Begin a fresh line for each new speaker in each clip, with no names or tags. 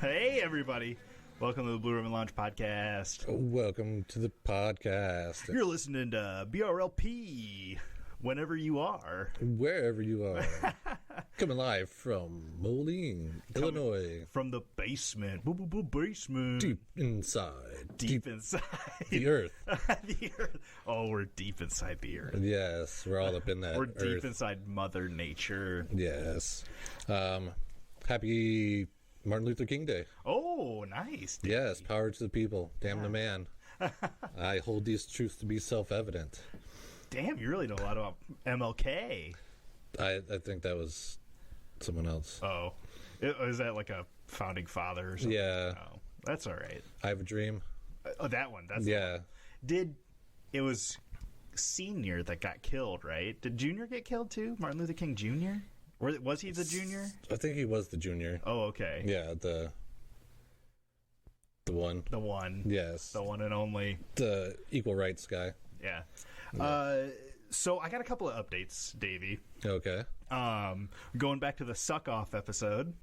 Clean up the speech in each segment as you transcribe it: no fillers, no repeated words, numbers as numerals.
Hey, everybody. Welcome to the Blue Ribbon Lounge podcast.
Welcome to the podcast.
You're listening to BRLP whenever you are.
Wherever you are. Coming live from Moline, Illinois.
From the basement. Basement.
Deep inside.
Deep inside.
The earth.
The earth. Oh, we're deep inside the earth.
Yes, we're all up in that
We're
earth.
deep inside Mother Nature.
Yes. Happy Martin Luther King Day.
Oh, nice. Dude.
Yes, power to the people. Damn the man. I hold these truths to be self-evident.
Damn, you really know a lot about MLK.
I think that was someone else.
Oh. Is that like a founding father or something?
Yeah.
Oh, that's all right.
I Have a Dream.
Oh, that one. That's
Yeah.
It was Senior that got killed, right? Did Junior get killed too? Martin Luther King Jr.? Or was he the junior?
I think he was the junior.
Oh, okay.
Yeah, the one.
The one.
Yes.
The one and only.
The equal rights guy.
Yeah. So I got a couple of updates, Davey.
Okay.
Going back to the suck off episode.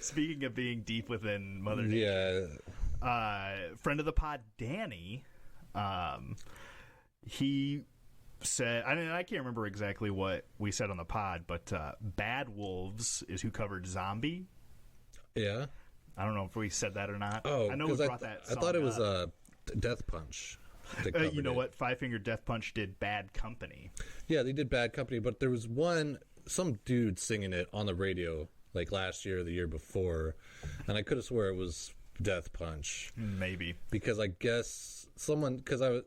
Speaking of being deep within Mother Nature.
Yeah.
Friend of the pod, Danny, he said, I can't remember exactly what we said on the pod, but Bad Wolves is who covered Zombie.
Yeah.
I don't know if we said that or not.
Oh,
I know we brought that song
I thought it was
up.
Death Punch.
You know what? Five Finger Death Punch did Bad Company.
Yeah, they did Bad Company, but there was some dude singing it on the radio like last year or the year before, and I could have swore it was Death Punch.
Maybe.
Because I guess because I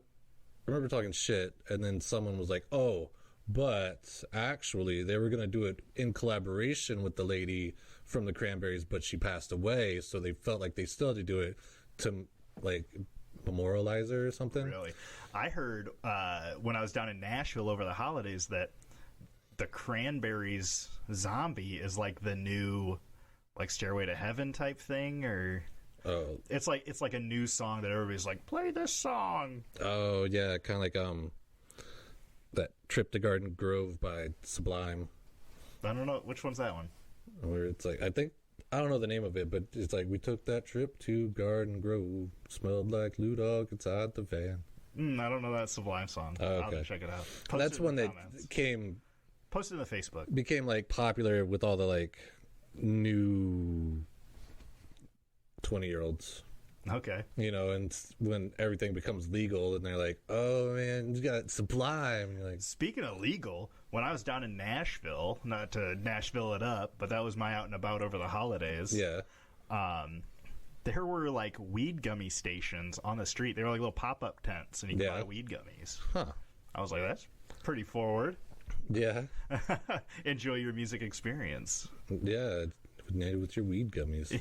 remember talking shit, and then someone was like, oh, but actually they were going to do it in collaboration with the lady from the Cranberries, but she passed away, so they felt like they still had to do it to like memorialize her or something.
Really? I heard when I was down in Nashville over the holidays that the Cranberries Zombie is like the new like Stairway to Heaven type thing, or it's like a new song that everybody's like, play this song. Oh
yeah, kind of like that Trip to Garden Grove by Sublime.
I don't know which one's that one.
Where it's like, I don't know the name of it, but it's like, we took that trip to Garden Grove, smelled like Lou Dog inside the van.
I don't know that Sublime song.
Oh, okay.
I'll have to check it out.
That's one that
Post it in the Facebook.
Became like popular with all the like new 20-year-olds.
Okay.
You know, and when everything becomes legal and they're like, oh man, you got Sublime. And you're like,
speaking of legal, when I was down in Nashville, not to Nashville it up, but that was my out and about over the holidays.
Yeah.
There were like weed gummy stations on the street. They were like little pop-up tents, and you could buy weed gummies.
Huh.
I was like, that's pretty forward.
Yeah.
Enjoy your music experience.
Yeah. With your weed gummies.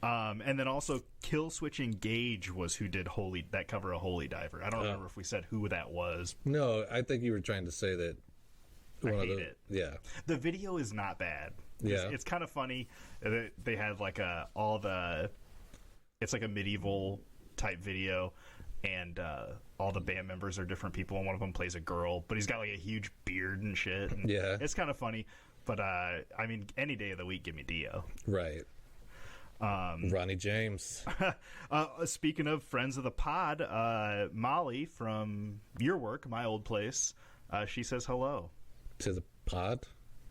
And then also Kill Switch Engage was who did that cover of Holy Diver. I don't remember if we said who that was.
No, I think you were trying to say that.
I hate it.
Yeah.
The video is not bad.
Yeah.
It's kind of funny. They have like it's like a medieval type video, and all the band members are different people, and one of them plays a girl, but he's got like a huge beard and shit. And
yeah.
It's kind of funny. But, I mean, any day of the week, give me Dio.
Right. Ronnie James.
Speaking of friends of the pod, Molly from your work, my old place, she says hello.
To the pod?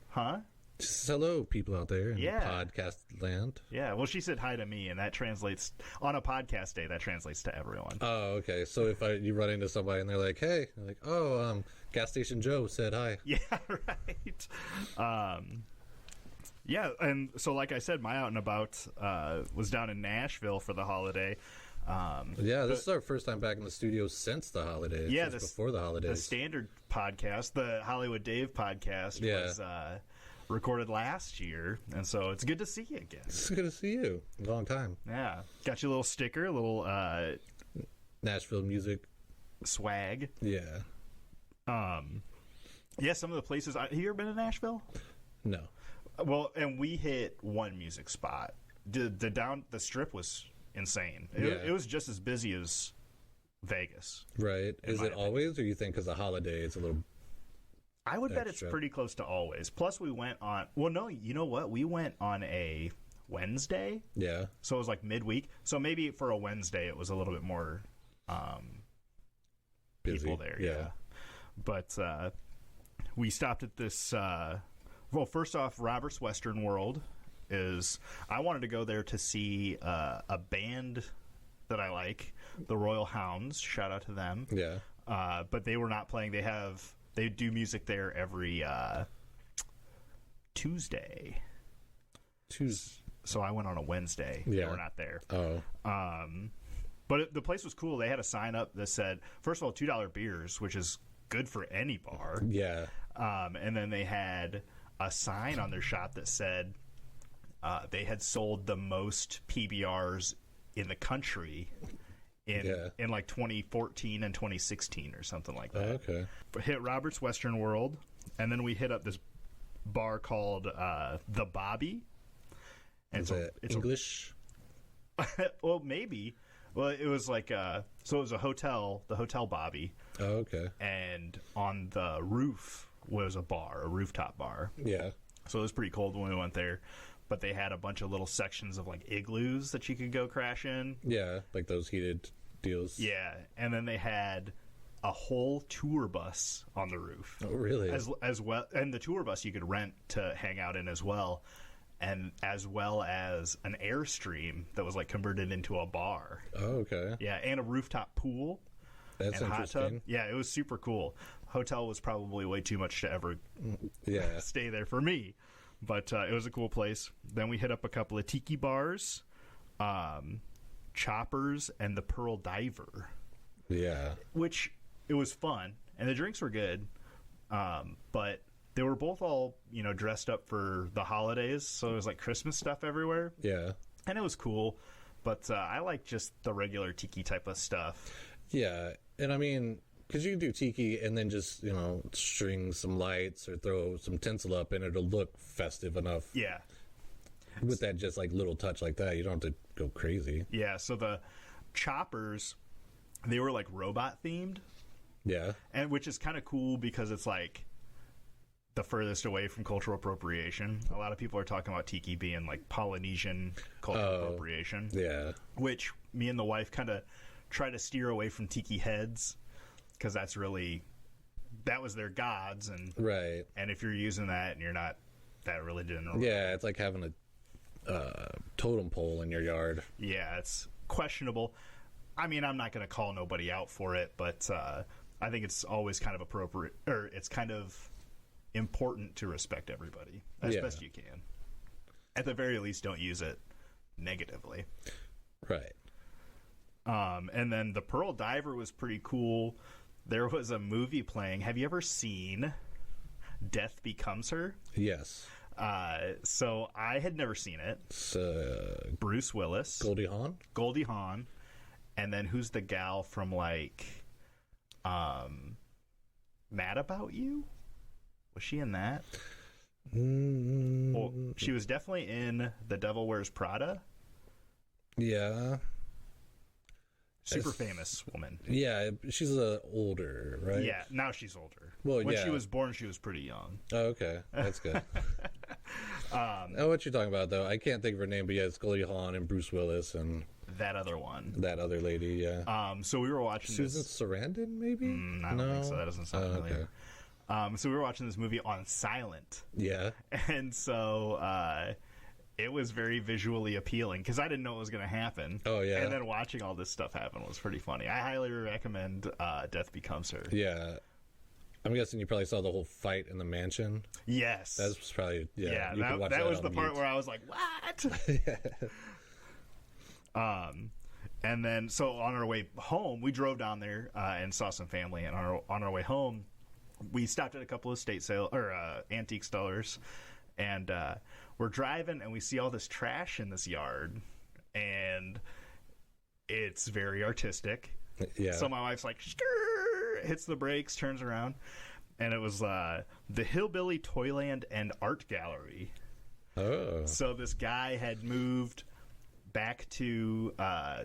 Huh?
Just hello, people out there in the podcast land.
Yeah, well, she said hi to me, and that translates, on a podcast day, that translates to everyone.
Oh, okay. So if you run into somebody and they're like, hey, I'm like, Gas Station Joe said hi.
Yeah, right. Yeah, and so like I said, my out and about was down in Nashville for the holiday.
This is our first time back in the studio since the holidays. Yeah, before the holidays.
The standard podcast, the Hollywood Dave podcast, was recorded last year, and so it's good to see you again.
It's good to see you. A long time.
Yeah, got you a little sticker, a little
Nashville music
swag.
Yeah.
Yeah, some of the places. Have you ever been to Nashville?
No.
Well, and we hit one music spot. The strip was insane. It was just as busy as Vegas.
Right. Is it always, or you think because the holiday it's a little
I would bet it's pretty close to always. Plus, we went on... Well, no, you know what? We went on a Wednesday.
Yeah.
So it was like midweek. So maybe for a Wednesday, it was a little bit more
Busy.
people there.
Yeah.
But we stopped at this. Well, first off, Robert's Western World is. I wanted to go there to see a band that I like, the Royal Hounds. Shout out to them.
Yeah.
But they were not playing. They do music there every Tuesday. So I went on a Wednesday.
Yeah.
They were not there.
Oh.
But the place was cool. They had a sign up that said, first of all, $2 beers, which is good for any bar.
Yeah.
And then they had a sign on their shop that said they had sold the most PBRs in the country in like 2014 and 2016 or something like that.
Oh, okay.
But hit Robert's Western World, and then we hit up this bar called The Bobby. And
Is it English?
Well, maybe. Well, it was like so it was a hotel, the Hotel Bobby.
Oh, okay.
And on the roof was a bar, a rooftop bar.
Yeah.
So it was pretty cold when we went there. But they had a bunch of little sections of like igloos that you could go crash in.
Yeah, like those heated deals.
Yeah, and then they had a whole tour bus on the roof.
Oh, really?
As well, and the tour bus you could rent to hang out in as well, and as well as an Airstream that was like converted into a bar.
Oh, okay.
Yeah, and a rooftop pool.
That's
and
interesting.
hot tub. Yeah, it was super cool. Hotel was probably way too much to ever stay there for me. But it was a cool place. Then we hit up a couple of tiki bars, Choppers, and the Pearl Diver.
Yeah.
Which, it was fun. And the drinks were good. But they were both all, dressed up for the holidays. So it was like Christmas stuff everywhere.
Yeah.
And it was cool. But I like just the regular tiki type of stuff.
Yeah. And I mean, because you can do tiki and then just, string some lights or throw some tinsel up and it'll look festive enough.
Yeah.
With that just like little touch like that, you don't have to go crazy.
Yeah, so the Choppers, they were like robot themed.
Yeah.
And which is kind of cool because it's like the furthest away from cultural appropriation. A lot of people are talking about tiki being like Polynesian cultural appropriation.
Yeah.
Which me and the wife kind of try to steer away from tiki heads. Because that was their gods, and
right.
And if you're using that and you're not that religion,
yeah, it's like having a totem pole in your yard.
Yeah, it's questionable. I mean, I'm not going to call nobody out for it, but I think it's always kind of appropriate, or it's kind of important to respect everybody as best you can. At the very least, don't use it negatively.
Right.
And then the Pearl Diver was pretty cool. There was a movie playing. Have you ever seen Death Becomes Her?
Yes.
So I had never seen it.
It's,
Bruce Willis.
Goldie Hawn?
Goldie Hawn. And then who's the gal from like Mad About You? Was she in that? Well, she was definitely in The Devil Wears Prada.
Yeah.
Super famous woman.
Yeah, she's older, right?
Yeah, now she's older.
Well,
when she was born, she was pretty young.
Oh, okay. That's good. What you're talking about, though, I can't think of her name, but yeah, it's Goldie Hawn and Bruce Willis and
that other one.
That other lady, yeah.
So we were watching
Susan Sarandon, maybe?
I don't think so. That doesn't sound familiar.
Okay.
So we were watching this movie on silent.
Yeah.
And so it was very visually appealing because I didn't know what was going to happen.
Oh, yeah.
And then watching all this stuff happen was pretty funny. I highly recommend Death Becomes Her.
Yeah. I'm guessing you probably saw the whole fight in the mansion.
Yes.
That was probably,
yeah. That was the part where I was like, what? And then, so on our way home, we drove down there and saw some family. And on our way home, we stopped at a couple of antique stores. And we're driving, and we see all this trash in this yard. And it's very artistic.
Yeah.
So my wife's like, hits the brakes, turns around. And it was the Hillbilly Toyland and Art Gallery.
Oh.
So this guy had moved back to,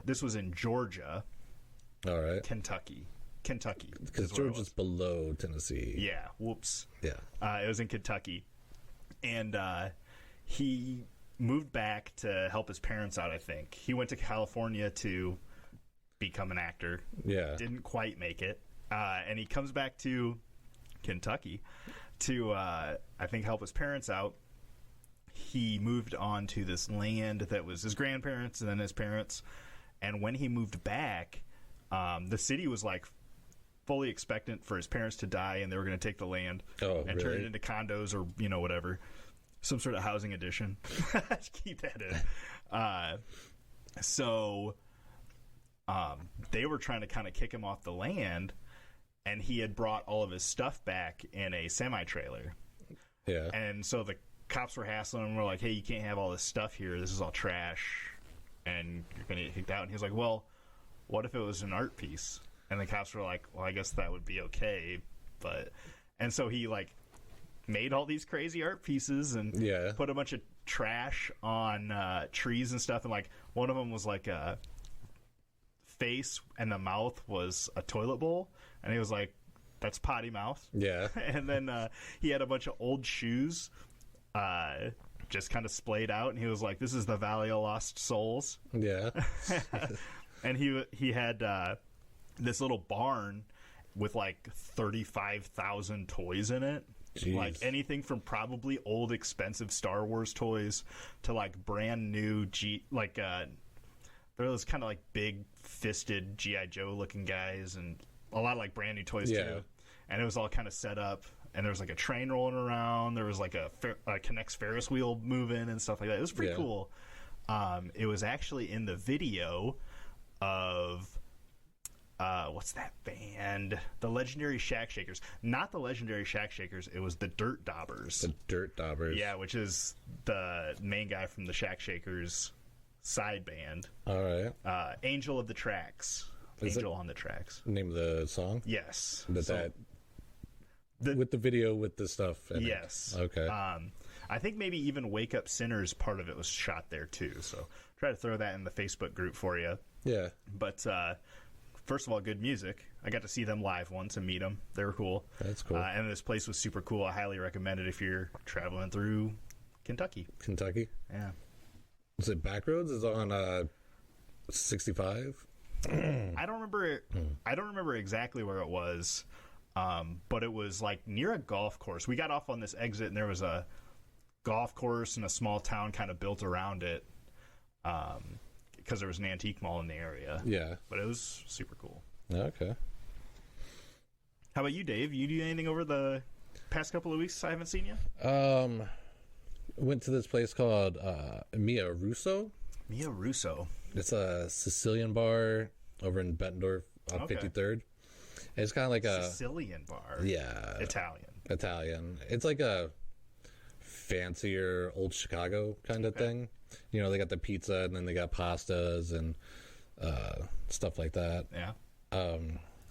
this was in Georgia.
All right.
Kentucky.
Because Georgia's below Tennessee.
Yeah. Whoops.
Yeah.
It was in Kentucky. And he moved back to help his parents out, I think. He went to California to become an actor.
Yeah.
Didn't quite make it. And he comes back to Kentucky to, I think, help his parents out. He moved on to this land that was his grandparents and then his parents. And when he moved back, the city was like fully expectant for his parents to die, and they were going to take the land and turn it into condos or, you know, whatever. Some sort of housing addition. Keep that in. So they were trying to kind of kick him off the land, and he had brought all of his stuff back in a semi-trailer.
Yeah.
And so the cops were hassling him. We're like, hey, you can't have all this stuff here. This is all trash, and you're going to get kicked out. And he was like, well, what if it was an art piece? And the cops were like, well, I guess that would be okay. But, and so he, like, made all these crazy art pieces and put a bunch of trash on trees and stuff. And, like, one of them was, like, a face and the mouth was a toilet bowl. And he was like, that's potty mouth.
Yeah.
And then he had a bunch of old shoes just kind of splayed out. And he was like, this is the Valley of Lost Souls.
Yeah.
And he had this little barn with, like, 35,000 toys in it.
Jeez.
Like anything from probably old expensive Star Wars toys to, like, brand new there was kind of like big fisted G.I. Joe looking guys and a lot of, like, brand new toys too. And it was all kind of set up, and there was, like, a train rolling around. There was, like, a Connect's Ferris wheel moving and stuff like that. It was pretty cool. It was actually in the video of what's that band? The Legendary Shack Shakers. Not the Legendary Shack Shakers. It was the Dirt Daubers.
The Dirt Daubers.
Yeah, which is the main guy from the Shack Shakers side band.
All right.
Angel of the Tracks. Angel on the Tracks.
Name of the song?
Yes.
With the video with the stuff.
Yes.
Okay.
I think maybe even Wake Up Sinners part of it was shot there too. So try to throw that in the Facebook group for you.
Yeah.
But first of all, good music. I got to see them live once and meet them. They were cool.
That's cool.
And this place was super cool. I highly recommend it if you're traveling through Kentucky.
Kentucky?
Yeah.
Was it Backroads? Is it on 65?
I don't remember exactly where it was, but it was like near a golf course. We got off on this exit, and there was a golf course and a small town kind of built around it. Because there was an antique mall in the area.
Yeah.
But it was super cool.
Okay.
How about you, Dave? You do anything over the past couple of weeks I haven't seen you?
Went to this place called Mia Russo.
Mia Russo.
It's a Sicilian bar over in Bettendorf on 53rd. And it's kind of like a...
Sicilian bar?
Yeah. Italian. It's like a fancier old Chicago kind of thing. You know, they got the pizza and then they got pastas and stuff like that.
Yeah.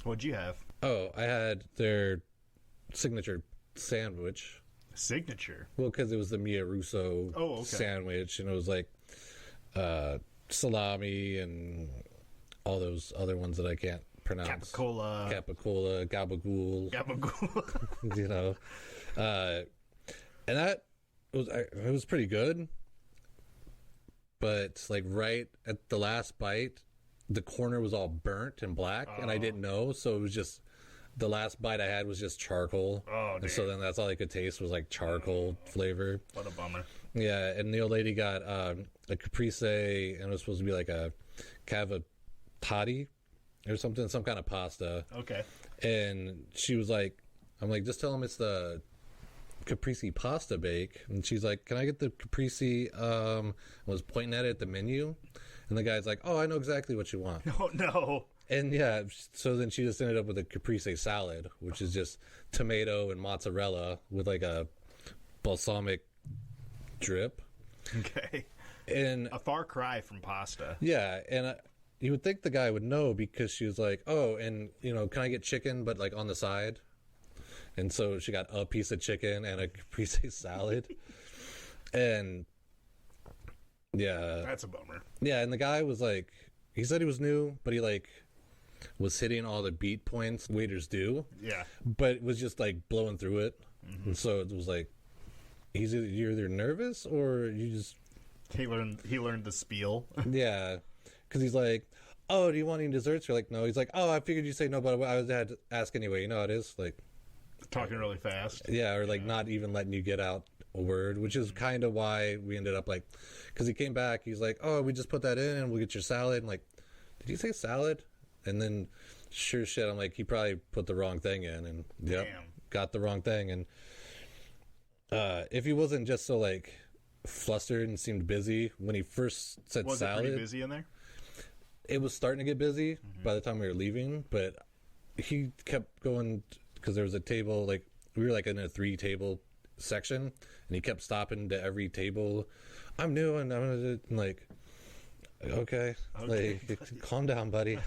What'd you have?
Oh, I had their signature sandwich.
Signature?
Well, because it was the Mia Russo sandwich, and it was like salami and all those other ones that I can't pronounce. Capicola, Gabagool. You know. And that was, it was pretty good. But, like, right at the last bite, the corner was all burnt and black, and I didn't know, so it was just, the last bite I had was just charcoal. Oh, and so then that's all I could taste was, like, charcoal flavor.
What a bummer.
Yeah, and the old lady got a caprese, and it was supposed to be like a cavatappi or something, some kind of pasta.
Okay.
And she was like, I'm like, just tell them it's the caprese pasta bake. And she's like, can I get the caprese? Was pointing at it at the menu, and the guy's like, oh, I know exactly what you want.
Oh no.
And yeah, so then she just ended up with a caprese salad, which is just tomato and mozzarella with like a balsamic drip.
Okay.
And
a far cry from pasta.
Yeah, and you would think the guy would know, because she was like, oh, and, you know, can I get chicken, but like on the side? And so she got a piece of chicken and a caprese salad. And yeah.
That's a bummer.
Yeah, and the guy was like, he said he was new, but he like was hitting all the beat points waiters do.
Yeah.
But was just like blowing through it. Mm-hmm. And so it was like, you're either nervous or you just
He learned the spiel.
Yeah, because he's like, "Oh, do you want any desserts?" You're like, "No." He's like, "Oh, I figured you'd say no, but I had to ask anyway." You know how it is, like
Talking really fast.
yeah, or like not even letting you get out a word, which is kind of why we ended up like, because he came back, he's like, "Oh, we just put that in, and we'll get your salad." I'm like, "Did you say salad?" And then, sure shit, I'm like, he probably put the wrong thing in, and yep,
Damn.
got the wrong thing. And if he wasn't just so like flustered and seemed busy when he first said
Was
salad,
it pretty busy in there?
it was starting to get busy by the time we were leaving, but he kept going because there was a table, like we were like in a 3-table section, and he kept stopping to every table. I'm new, and I'm like, okay. Like, calm down, buddy.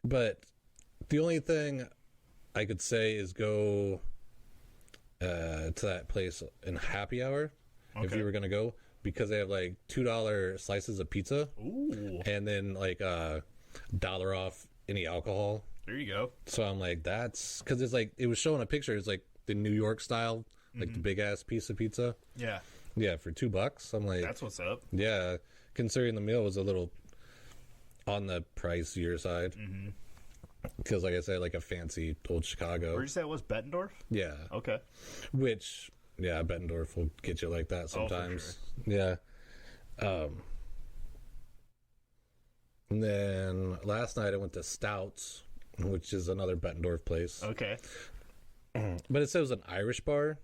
But the only thing I could say is go to that place in happy hour if
Okay.
you were gonna go, because they have like $2 slices of pizza,
Ooh,
and then like $1 off any alcohol.
there you go.
So I'm like, that's because it's like it was showing a picture. It's like the New York style, like the big ass piece of pizza.
Yeah,
Yeah, for $2. I'm like,
that's what's up.
yeah, considering the meal was a little on the pricier side. Because, like I said, like a fancy old Chicago.
Where'd you say it was? Bettendorf?
Yeah,
Okay.
which yeah, Bettendorf will get you like that
for
sometimes. Yeah. And then last night I went to Stouts, which is another Bettendorf place.
Okay.
But it said it was an Irish bar,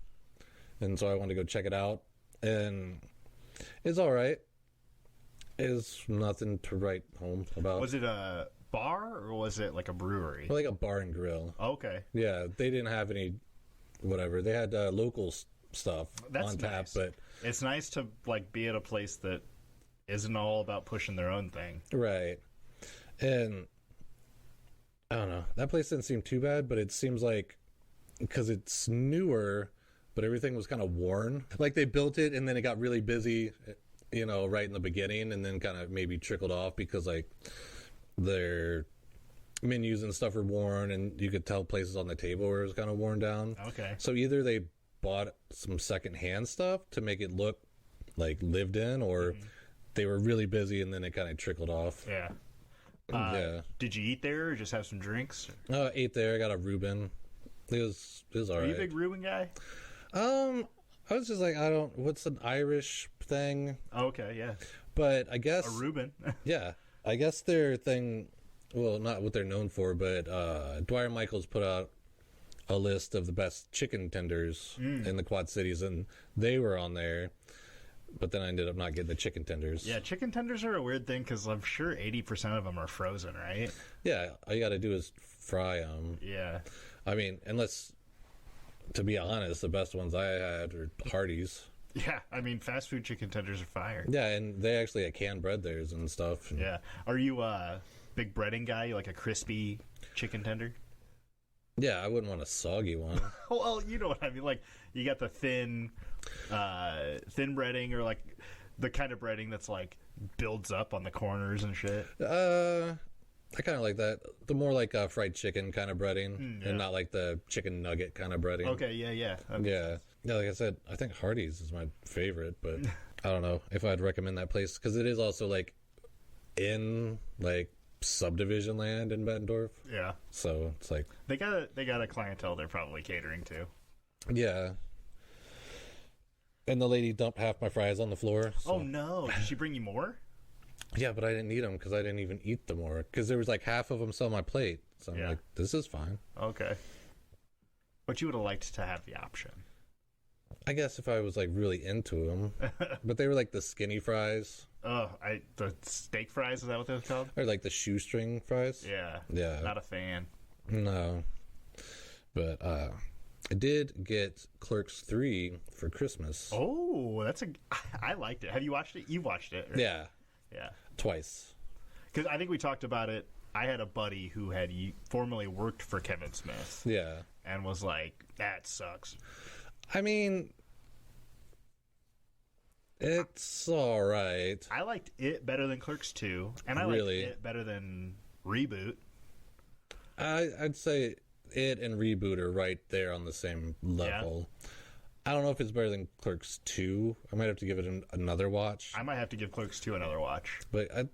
and so I wanted to go check it out. And it's all right. It's nothing to write home about.
Was it a bar or was it like a brewery?
Like a bar and grill.
Okay.
Yeah, they didn't have any, whatever. They had local stuff
That's
on tap,
nice.
but
It's nice to like be at a place that isn't all about pushing their own thing.
right. And I don't know. That place didn't seem too bad, but it seems like because it's newer, but everything was kind of worn. Like they built it and then it got really busy, you know, right in the beginning, and then kind of maybe trickled off because like their menus and stuff were worn, and you could tell places on the table where it was kind of worn down.
Okay.
So either they bought some secondhand stuff to make it look like lived in, or they were really busy and then it kind of trickled off.
Yeah.
Yeah.
Did you eat there or just have some drinks?
Ate there. I got a Reuben. It was all
Are
right.
you a big Reuben guy?
I was just like, what's an Irish thing?
Okay, yeah.
But I guess
A Reuben.
yeah, I guess their thing, well, not what they're known for, but Dwyer Michaels put out a list of the best chicken tenders in the Quad Cities, and they were on there. But then I ended up not getting the chicken tenders.
Yeah, chicken tenders are a weird thing because I'm sure 80% of them are frozen, right?
Yeah, all you got to do is fry them.
Yeah.
I mean, unless, to be honest, the best ones I had are Hardee's.
Yeah, I mean, fast food chicken tenders are fire.
Yeah, and they actually had canned bread theirs and stuff. And
Yeah. Are you a big breading guy? You like a crispy chicken tender?
yeah, I wouldn't want a soggy one.
Well, you know what I mean. Like, you got the thin breading, or like the kind of breading that's like builds up on the corners and shit.
I kind of like that. The more like fried chicken kind of breading,
yeah.
and not like the chicken nugget kind of breading.
Okay, yeah.
Yeah. Yeah, like I said, I think Hardee's is my favorite, but I don't know if I'd recommend that place because it is also like in like subdivision land in Bettendorf.
Yeah.
So it's like,
They got a clientele they're probably catering to.
yeah. And the lady dumped half my fries on the floor. So.
Oh no! Did she bring you more?
Yeah, but I didn't eat them because I didn't even eat them more because there was like half of them still on my plate. So I'm
Yeah.
like, this is fine.
Okay. But you would have liked to have the option.
I guess if I was like really into them, but they were like the skinny fries
The steak fries, is that what they're called?
or like the shoestring fries.
Yeah.
Yeah.
Not a fan.
No. But I did get Clerks 3 for Christmas.
Oh, I liked it. Have you watched it? You watched it. Right?
Yeah,
Yeah.
twice.
Because I think we talked about it. I had a buddy who had formerly worked for Kevin Smith
Yeah.
and was like, that sucks.
I mean, it's all right.
I liked it better than Clerks 2, and I
Really?
liked it better than Reboot.
I'd say it and Reboot are right there on the same level. I don't know if it's better than Clerks 2. I might have to give it another watch.
I might have to give Clerks 2 another watch.
But I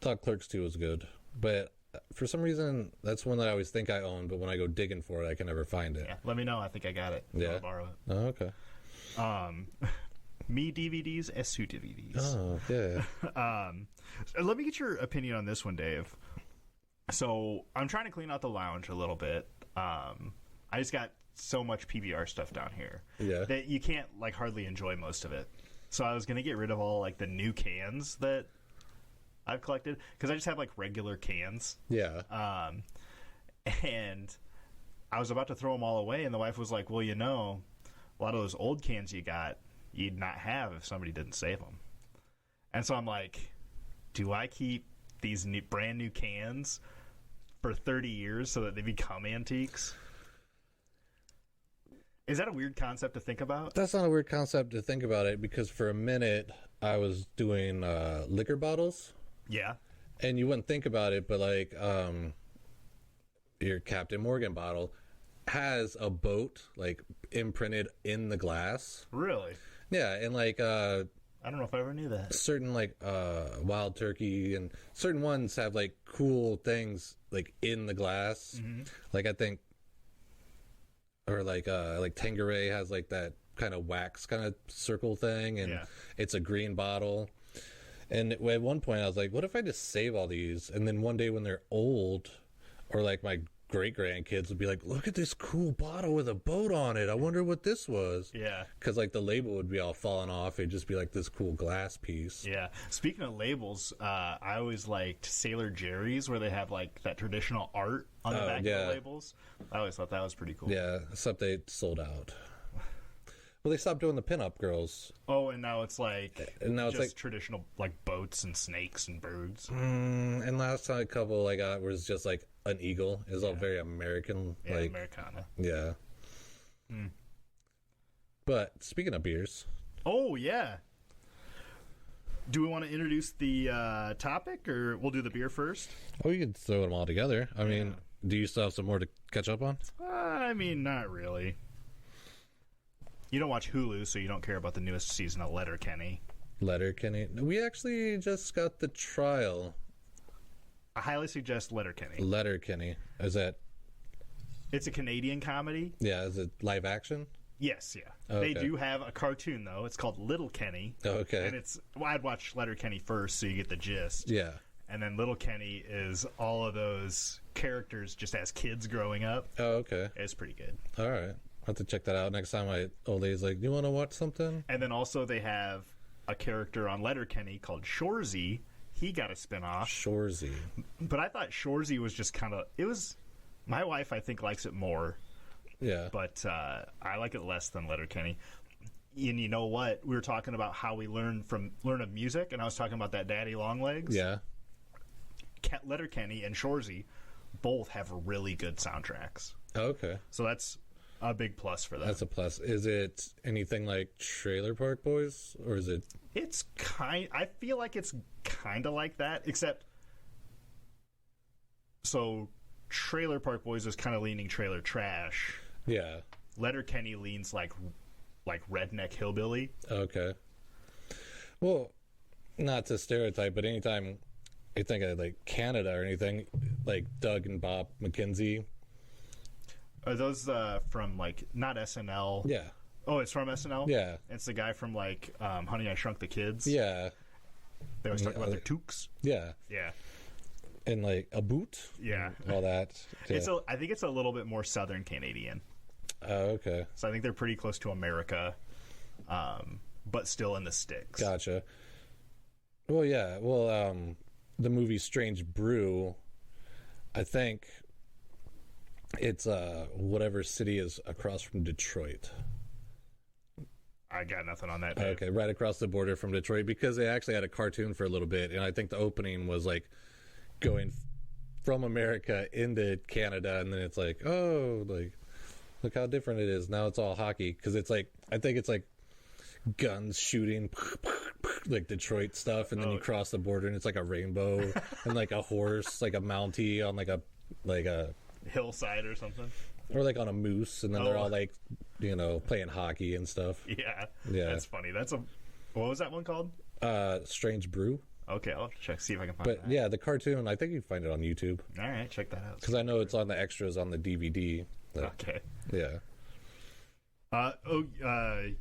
thought Clerks 2 was good. But for some reason, that's one that I always think I own, but when I go digging for it, I can never find it.
Yeah, let me know. I think I got it.
Yeah.
I'll borrow it.
Oh, okay.
Me DVDs, SU DVDs.
Oh, yeah.
Let me get your opinion on this one, Dave. So I'm trying to clean out the lounge a little bit. I just got so much PBR stuff down here that you can't like hardly enjoy most of it. So I was gonna get rid of all like the new cans that I've collected because I just have like regular cans.
Yeah.
And I was about to throw them all away, and the wife was like, "Well, you know, a lot of those old cans you got, you'd not have if somebody didn't save them." And so I'm like, do I keep these brand new cans for 30 years so that they become antiques? Is that a weird concept to think about?
That's not a weird concept to think about it, because for a minute I was doing liquor bottles.
Yeah.
And you wouldn't think about it, but like your Captain Morgan bottle has a boat like imprinted in the glass.
Really?
Yeah, and like
I don't know if I ever knew that.
certain like Wild Turkey and certain ones have like cool things like in the glass.
Mm-hmm.
Like I think, or like Tanqueray has like that kind of wax kind of circle thing, and it's a green bottle. And at one point I was like, what if I just save all these, and then one day when they're old, or like my great grandkids would be like, look at this cool bottle with a boat on it, I wonder what this was.
Yeah.
Because like the label would be all falling off, it'd just be like this cool glass piece.
Yeah. Speaking of labels, I always liked Sailor Jerry's, where they have like that traditional art on the back of the labels. I always thought that was pretty cool.
Yeah, except they sold out. Well, they stopped doing the pinup girls.
Oh, and now it's like
it's like
traditional like boats and snakes and birds.
And last time a couple I got was just like an eagle. It was all very American, like
Americana.
Yeah. But speaking of beers,
oh yeah. Do we want to introduce the topic, or we'll do the beer first?
oh, you could throw them all together. I mean, do you still have some more to catch up on?
I mean, not really. You don't watch Hulu, so you don't care about the newest season of Letterkenny.
Letterkenny. We actually just got the trial.
I highly suggest Letterkenny.
Letterkenny. Is that?
It's a Canadian comedy.
Yeah. Is it live action?
Yes, yeah.
Okay.
They do have a cartoon, though. It's called Little Kenny.
Okay.
And I'd watch Letterkenny first so you get the gist.
Yeah.
And then Little Kenny is all of those characters just as kids growing up.
Oh, okay.
It's pretty good.
All right. I'll have to check that out next time my old lady's like, do you want to watch something?
And then also they have a character on Letterkenny called Shorzy. He got a spinoff.
Shorzy.
But I thought Shorzy was just kind of... My wife, I think, likes it more.
Yeah.
But I like it less than Letterkenny. And you know what? We were talking about how we learn of music, and I was talking about that Daddy Longlegs.
Yeah.
Letterkenny and Shorzy both have really good soundtracks.
Oh, okay.
So that's a big plus for them.
That's a plus. Is it anything like Trailer Park Boys, or is it?
I feel like it's kind of like that, except so Trailer Park Boys is kind of leaning trailer trash.
Yeah.
Letterkenny leans like redneck hillbilly.
Okay. Well, not to stereotype, but anytime I think of like Canada or anything, like Doug and Bob McKenzie.
Are those from like not SNL?
Yeah.
Oh, it's from SNL?
Yeah.
It's the guy from like Honey, I Shrunk the Kids.
Yeah.
They always talk about their toques.
Yeah.
Yeah.
And like a boot.
Yeah.
All that. Yeah.
I think it's a little bit more Southern Canadian.
Oh, okay.
So I think they're pretty close to America, but still in the sticks.
Gotcha. Well, yeah. Well, the movie Strange Brew, I think it's whatever city is across from Detroit.
I got nothing on that, Dave.
Okay, right across the border from Detroit, because they actually had a cartoon for a little bit, and I think the opening was like going from America into Canada, and then it's like, oh, like look how different it is. Now it's all hockey, because it's like, I think it's like guns shooting, like Detroit stuff, and then you cross the border and it's like a rainbow and like a horse, like a Mountie on like a
hillside or something,
or like on a moose, and then they're all like playing hockey and stuff.
Yeah.
Yeah.
That's funny. What was that one called?
Strange Brew.
Okay, I'll see if I can find
But
that.
yeah, the cartoon, I think you can find it on YouTube.
All right, check that out.
Because I know it's on the extras on the DVD.
Okay.
Yeah.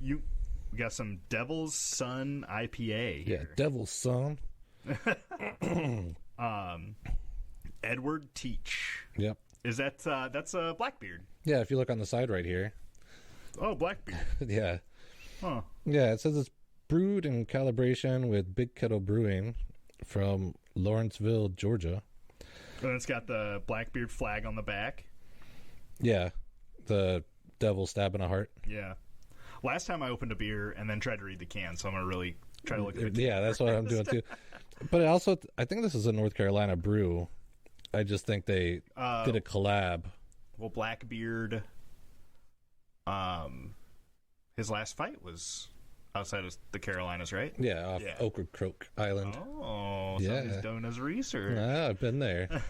You got some Devil's Son IPA
Yeah,
here.
Devil's Son.
Edward Teach.
Yep.
Is that's Blackbeard?
Yeah, if you look on the side right here.
Oh, Blackbeard.
Yeah.
Huh.
Yeah, it says it's brewed in calibration with Big Kettle Brewing from Lawrenceville, Georgia.
And it's got the Blackbeard flag on the back.
Yeah, the devil stabbing a heart.
Yeah. Last time I opened a beer and then tried to read the can, so I'm gonna really try to look at it.
Yeah, that's what I'm doing too. But I think this is a North Carolina brew. I just think they did a collab.
Well, Blackbeard, his last fight was outside of the Carolinas, right?
Yeah, off
Yeah.
Ocracoke Island.
Oh,
Yeah.
somebody's doing his research.
I've been there.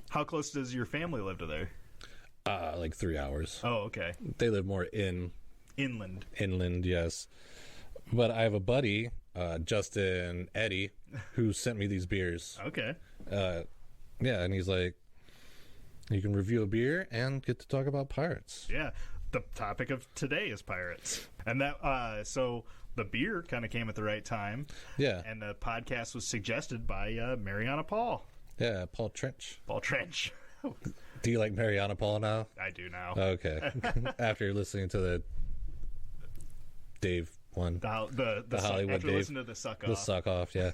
How close does your family live to there?
Like 3 hours.
Oh, okay.
They live more
Inland.
inland, yes. But I have a buddy, Justin Eddy, who sent me these beers.
Okay.
Yeah, and he's like, you can review a beer and get to talk about pirates.
Yeah. The topic of today is pirates. And that so the beer kind of came at the right time.
Yeah.
And the podcast was suggested by Mariana Paul.
Yeah, Paul Trench.
Paul Trench.
Do you like Mariana Paul now?
I do now.
Okay. After listening to the Dave one.
The
Hollywood
after
Dave.
listening to the suck off.
The suck off, yeah.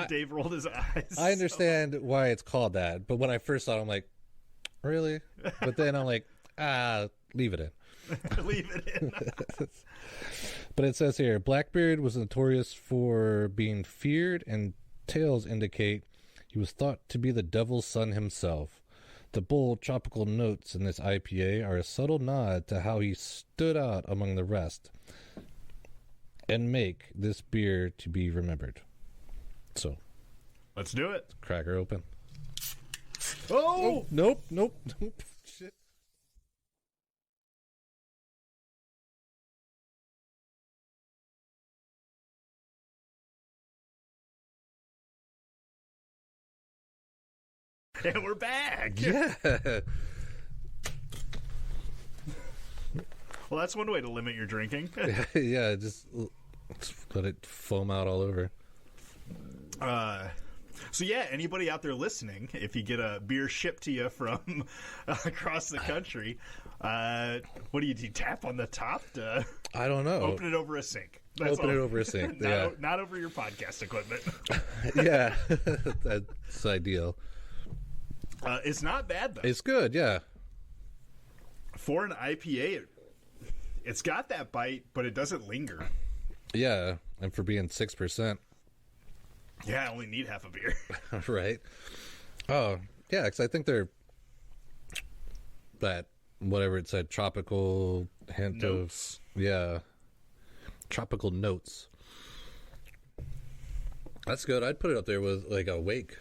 Dave rolled his eyes.
I understand why it's called that, but when I first saw it, I'm like, really? But then I'm like, leave it in.
Leave it in.
But it says here, Blackbeard was notorious for being feared, and tales indicate he was thought to be the devil's son himself. The bold tropical notes in this IPA are a subtle nod to how he stood out among the rest and make this beer to be remembered. So,
Let's do it.
crack her open.
Oh!
Nope. Shit.
And we're back.
Yeah.
Well, that's one way to limit your drinking.
Yeah, just let it foam out all over.
So yeah, anybody out there listening, if you get a beer shipped to you from across the country, what do you do? Tap on the top to
I don't know.
open it over a sink.
Open it over a sink. Yeah.
Not over your podcast equipment.
Yeah. That's ideal.
It's not bad though.
It's good, yeah.
For an IPA, it's got that bite, but it doesn't linger.
Yeah, and for being 6%.
Yeah, I only need half a beer.
Right. Oh, yeah, because I think they're that, whatever it said, tropical hint
Notes.
of, yeah, tropical notes. That's good. I'd put it up there with, like, a Wake.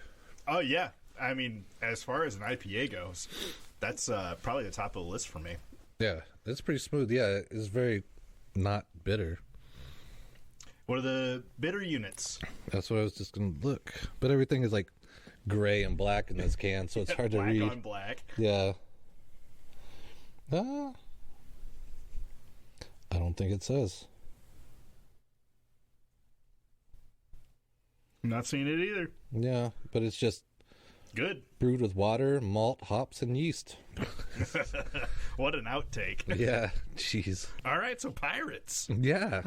Oh yeah, I mean, as far as an IPA goes, that's probably the top of the list for me.
Yeah, it's pretty smooth. Yeah, it's very not bitter.
What are the bitter units?
That's what I was just going to look. But everything is, like, gray and black in this can, so it's hard to
Black
read.
on black.
Yeah. I don't think it says.
I'm not seeing it either.
Yeah, but it's just
Good.
brewed with water, malt, hops, and yeast.
What an outtake.
Yeah, jeez.
All right, so pirates.
Yeah.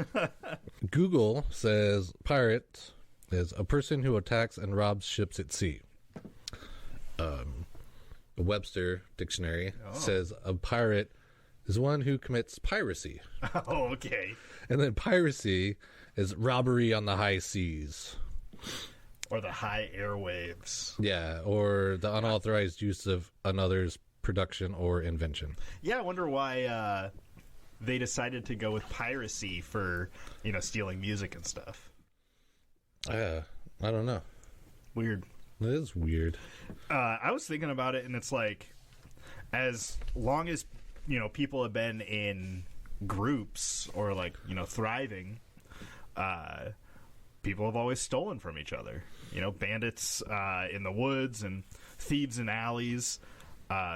Google says pirate is a person who attacks and robs ships at sea. Webster Dictionary says a pirate is one who commits piracy.
Oh, okay.
And then piracy is robbery on the high seas.
Or the high airwaves.
Yeah, or the unauthorized use of another's production or invention.
Yeah, I wonder why they decided to go with piracy for, stealing music and stuff.
I don't know.
Weird.
It is weird.
I was thinking about it, and it's like, as long as people have been in groups or like, thriving, people have always stolen from each other. Bandits in the woods and thieves in alleys.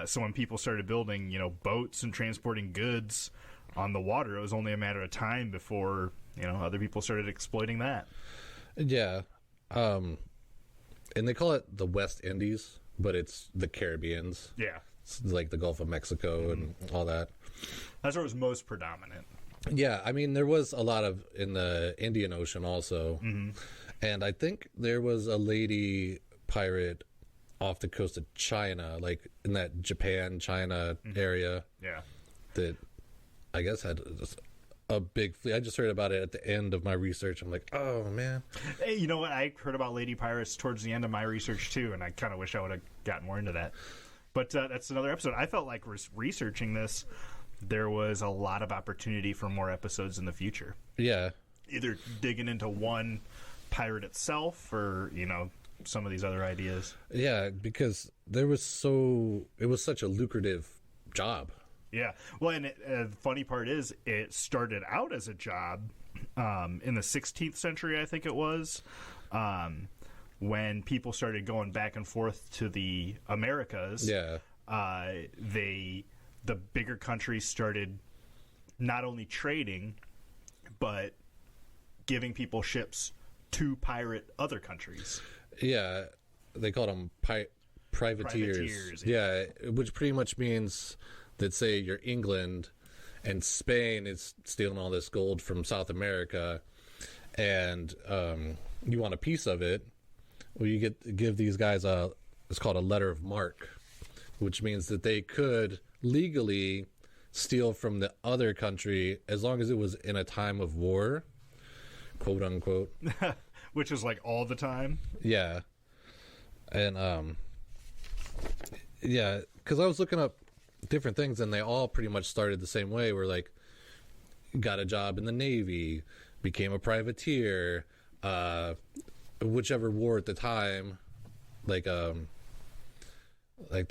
So when people started building, boats and transporting goods on the water, it was only a matter of time before, other people started exploiting that.
Yeah. And they call it the West Indies, but it's the Caribbeans.
Yeah.
It's like the Gulf of Mexico and all that.
That's where it was most predominant.
Yeah, I mean, there was a lot of in the Indian Ocean also. Mm-hmm. And I think there was a lady pirate off the coast of China, like in that Japan, China area.
Yeah.
That I guess had a big fleet. I just heard about it at the end of my research. I'm like, oh, man.
Hey, you know what? I heard about lady pirates towards the end of my research, too, and I kind of wish I would have gotten more into that. But that's another episode. I felt like researching this, there was a lot of opportunity for more episodes in the future.
Yeah.
Either digging into one pirate itself or, some of these other ideas.
Yeah, because it was such a lucrative job.
Yeah. Well, and the funny part is it started out as a job in the 16th century, I think it was, when people started going back and forth to the Americas.
Yeah.
The bigger countries started not only trading, but giving people ships to pirate other countries.
Yeah, they called them privateers. Yeah, which pretty much means that, say, you're England and Spain is stealing all this gold from South America, and you want a piece of it. Well, you give these guys it's called a letter of marque, which means that they could legally steal from the other country as long as it was in a time of war, quote unquote.
Which is like all the time.
Yeah. And yeah, because I was looking up different things and they all pretty much started the same way, where like got a job in the Navy, became a privateer, whichever war at the time, like the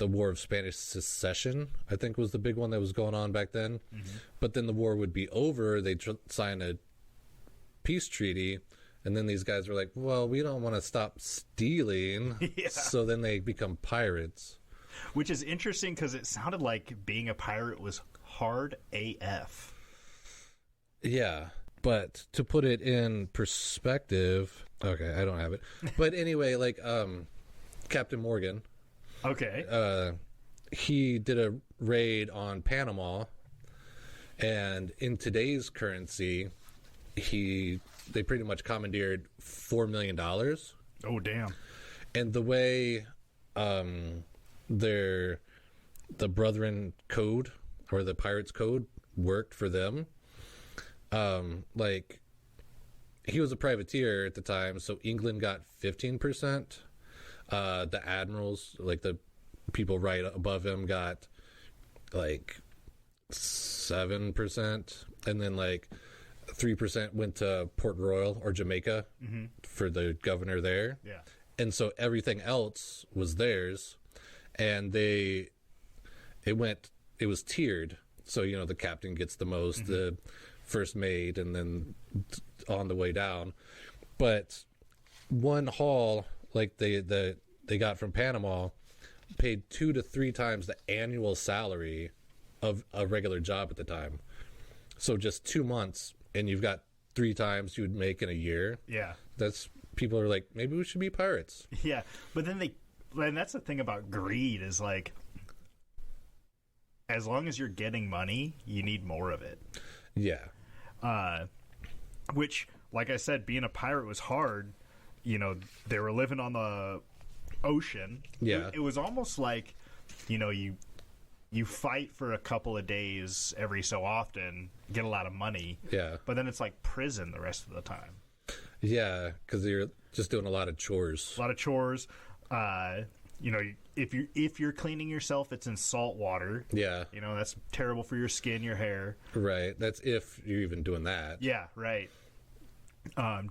War of Spanish Secession, I think was the big one that was going on back then. Mm-hmm. But then the war would be over, they'd sign a peace treaty, and then these guys were like, well, we don't want to stop stealing. Yeah. So then they become pirates.
Which is interesting because it sounded like being a pirate was hard AF.
Yeah. But to put it in perspective, okay, I don't have it. But anyway, like Captain Morgan.
Okay.
He did a raid on Panama, and in today's currency, they pretty much commandeered $4 million.
Oh, damn.
And the way the Brethren Code or the Pirates Code worked for them, like he was a privateer at the time, so England got 15%. The admirals, like the people right above him, got like 7%, and then like 3% went to Port Royal or Jamaica for the governor there.
Yeah.
And so everything else was theirs, and it was tiered. So, the captain gets the most, the first mate, and then on the way down. But one haul, like they got from Panama, paid 2 to 3 times the annual salary of a regular job at the time. So just 2 months, and you've got 3 times you would make in a year.
Yeah.
People are like, maybe we should be pirates.
Yeah. But then and that's the thing about greed is like, as long as you're getting money, you need more of it.
Yeah.
Which, like I said, being a pirate was hard. They were living on the ocean.
Yeah.
It was almost like, you fight for a couple of days every so often, get a lot of money.
Yeah.
But then it's like prison the rest of the time.
Yeah, because you're just doing a lot of chores.
A lot of chores. If you're cleaning yourself, it's in salt water.
Yeah.
That's terrible for your skin, your hair.
Right. That's if you're even doing that.
Yeah, right.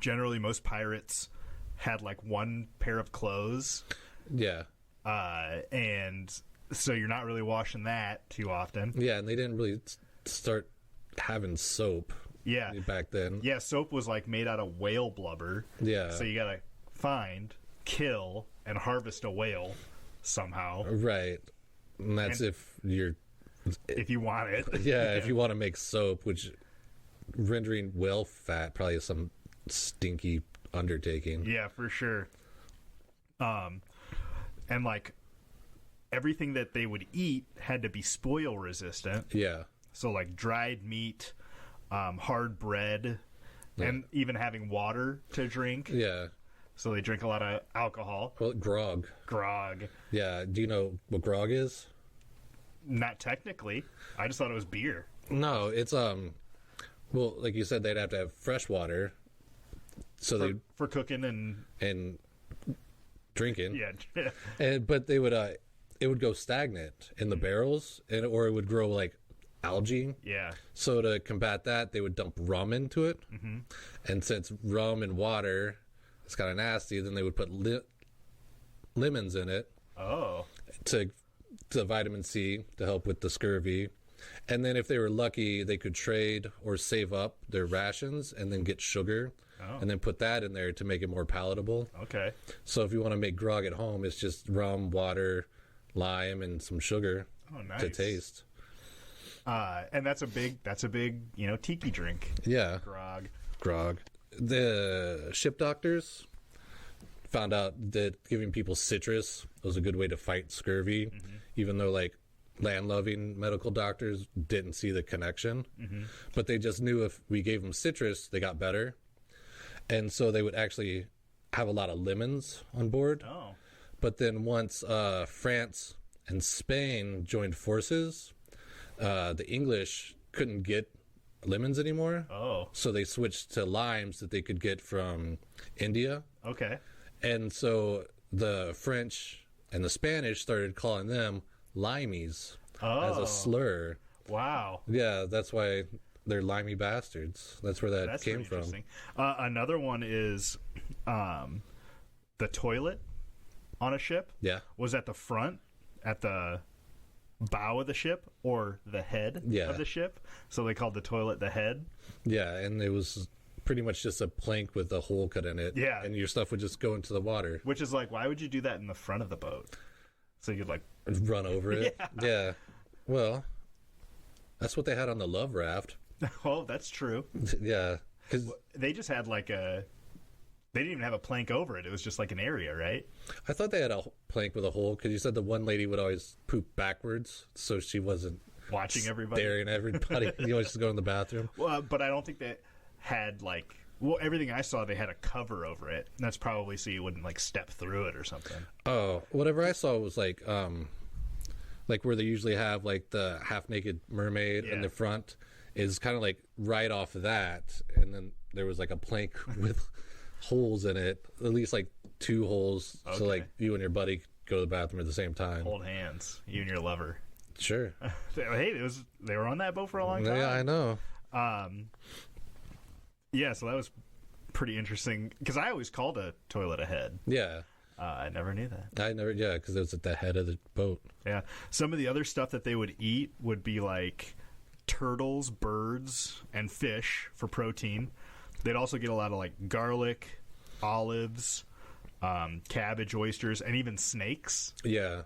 Generally, most pirates had like one pair of clothes.
Yeah.
And So you're not really washing that too often.
Yeah, and they didn't really start having soap.
Yeah.
Back then.
Yeah, soap was like made out of whale blubber.
Yeah.
So you gotta find, kill, and harvest a whale somehow.
Right. And that's if you
want it.
Yeah, if you want to make soap, which rendering whale fat probably is some stinky undertaking.
Yeah, for sure. And like everything that they would eat had to be spoil resistant.
Yeah.
So like dried meat, hard bread, and even having water to drink.
Yeah.
So they drink a lot of alcohol.
Well, grog.
Grog.
Yeah. Do you know what grog is?
Not technically. I just thought it was beer.
No, it's well, like you said, they'd have to have fresh water, so
for cooking
and drinking.
Yeah.
But they would it would go stagnant in the barrels, or it would grow like algae.
Yeah.
So to combat that, they would dump rum into it. Mm-hmm. And since rum and water is kind of nasty, then they would put lemons in it.
Oh.
To vitamin C to help with the scurvy. And then if they were lucky, they could trade or save up their rations and then get sugar and then put that in there to make it more palatable.
Okay.
So if you want to make grog at home, it's just rum, water, lime, and some sugar to taste.
And that's a big, tiki drink.
Yeah.
Grog.
The ship doctors found out that giving people citrus was a good way to fight scurvy, even though like land-loving medical doctors didn't see the connection. But they just knew if we gave them citrus, they got better. And so they would actually have a lot of lemons on board.
Oh.
But then once France and Spain joined forces, the English couldn't get lemons anymore.
Oh.
So they switched to limes that they could get from India.
Okay.
And so the French and the Spanish started calling them limeys as a slur.
Wow.
Yeah, that's why they're limey bastards. That's where that came from.
Another one is the toilet on a ship.
Yeah.
Was at the front, at the bow of the ship, or the head of the ship. So they called the toilet the head.
Yeah, and it was pretty much just a plank with a hole cut in it.
Yeah.
And your stuff would just go into the water.
Which is like, why would you do that in the front of the boat? So you could like
run over it. Yeah. Well, that's what they had on the Love Raft.
Oh, that's true.
Yeah. 'Cause
they just had like they didn't even have a plank over it. It was just like an area, right?
I thought they had a plank with a hole, because you said the one lady would always poop backwards, so she wasn't
watching everybody,
staring at everybody. You always just go in the bathroom.
Well, but I don't think they had like. Well, everything I saw, they had a cover over it. And that's probably so you wouldn't like step through it or something.
Oh, whatever I saw was like where they usually have like the half-naked mermaid in the front is kind of like right off that, and then there was like a plank with holes in it, at least like 2 holes, so like you and your buddy go to the bathroom at the same time.
Hold hands, you and your lover.
Sure.
Hey, they were on that boat for a long time.
Yeah, I know.
Yeah, so that was pretty interesting, because I always called a toilet a head.
Yeah.
I never knew that.
Because it was at the head of the boat.
Yeah. Some of the other stuff that they would eat would be like turtles, birds, and fish for protein. They'd also get a lot of like garlic, olives, cabbage, oysters, and even snakes.
Yeah.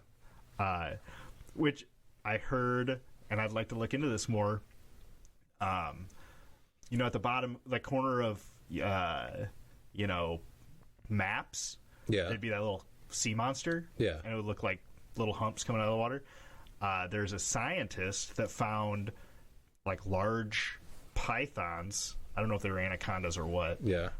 Which I heard, and I'd like to look into this more. At the bottom, the corner of, maps, there'd be that little sea monster.
Yeah.
And it would look like little humps coming out of the water. There's a scientist that found, like, large pythons. I don't know if they were anacondas or what.
Yeah.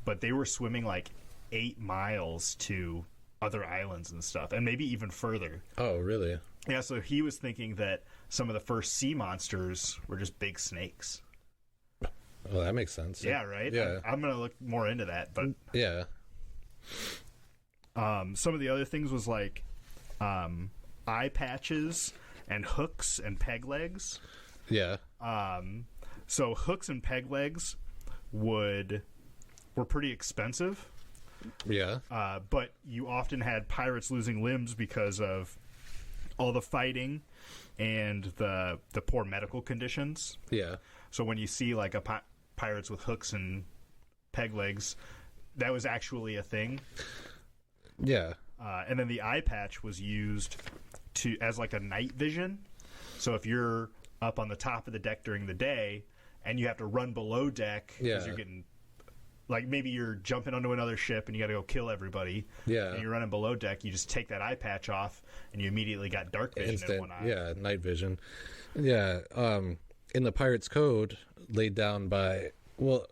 But they were swimming, like, 8 miles to other islands and stuff, and maybe even further.
Oh, really?
Yeah, so he was thinking that some of the first sea monsters were just big snakes.
Well, that makes sense.
Yeah, right?
Yeah.
I'm going to look more into that, but...
Yeah.
Some of the other things was, like, eye patches and hooks and peg legs.
Yeah.
So hooks and peg legs were pretty expensive.
Yeah.
But you often had pirates losing limbs because of all the fighting and the poor medical conditions.
Yeah.
So when you see like pirates with hooks and peg legs, that was actually a thing.
Yeah.
And then the eye patch was used as like a night vision. So if you're up on the top of the deck during the day and you have to run below deck because you're getting, like, maybe you're jumping onto another ship and you got to go kill everybody.
Yeah.
And you're running below deck, you just take that eye patch off and you immediately got dark vision in one eye.
Yeah, night vision. Yeah. In the Pirates Code laid down by, well,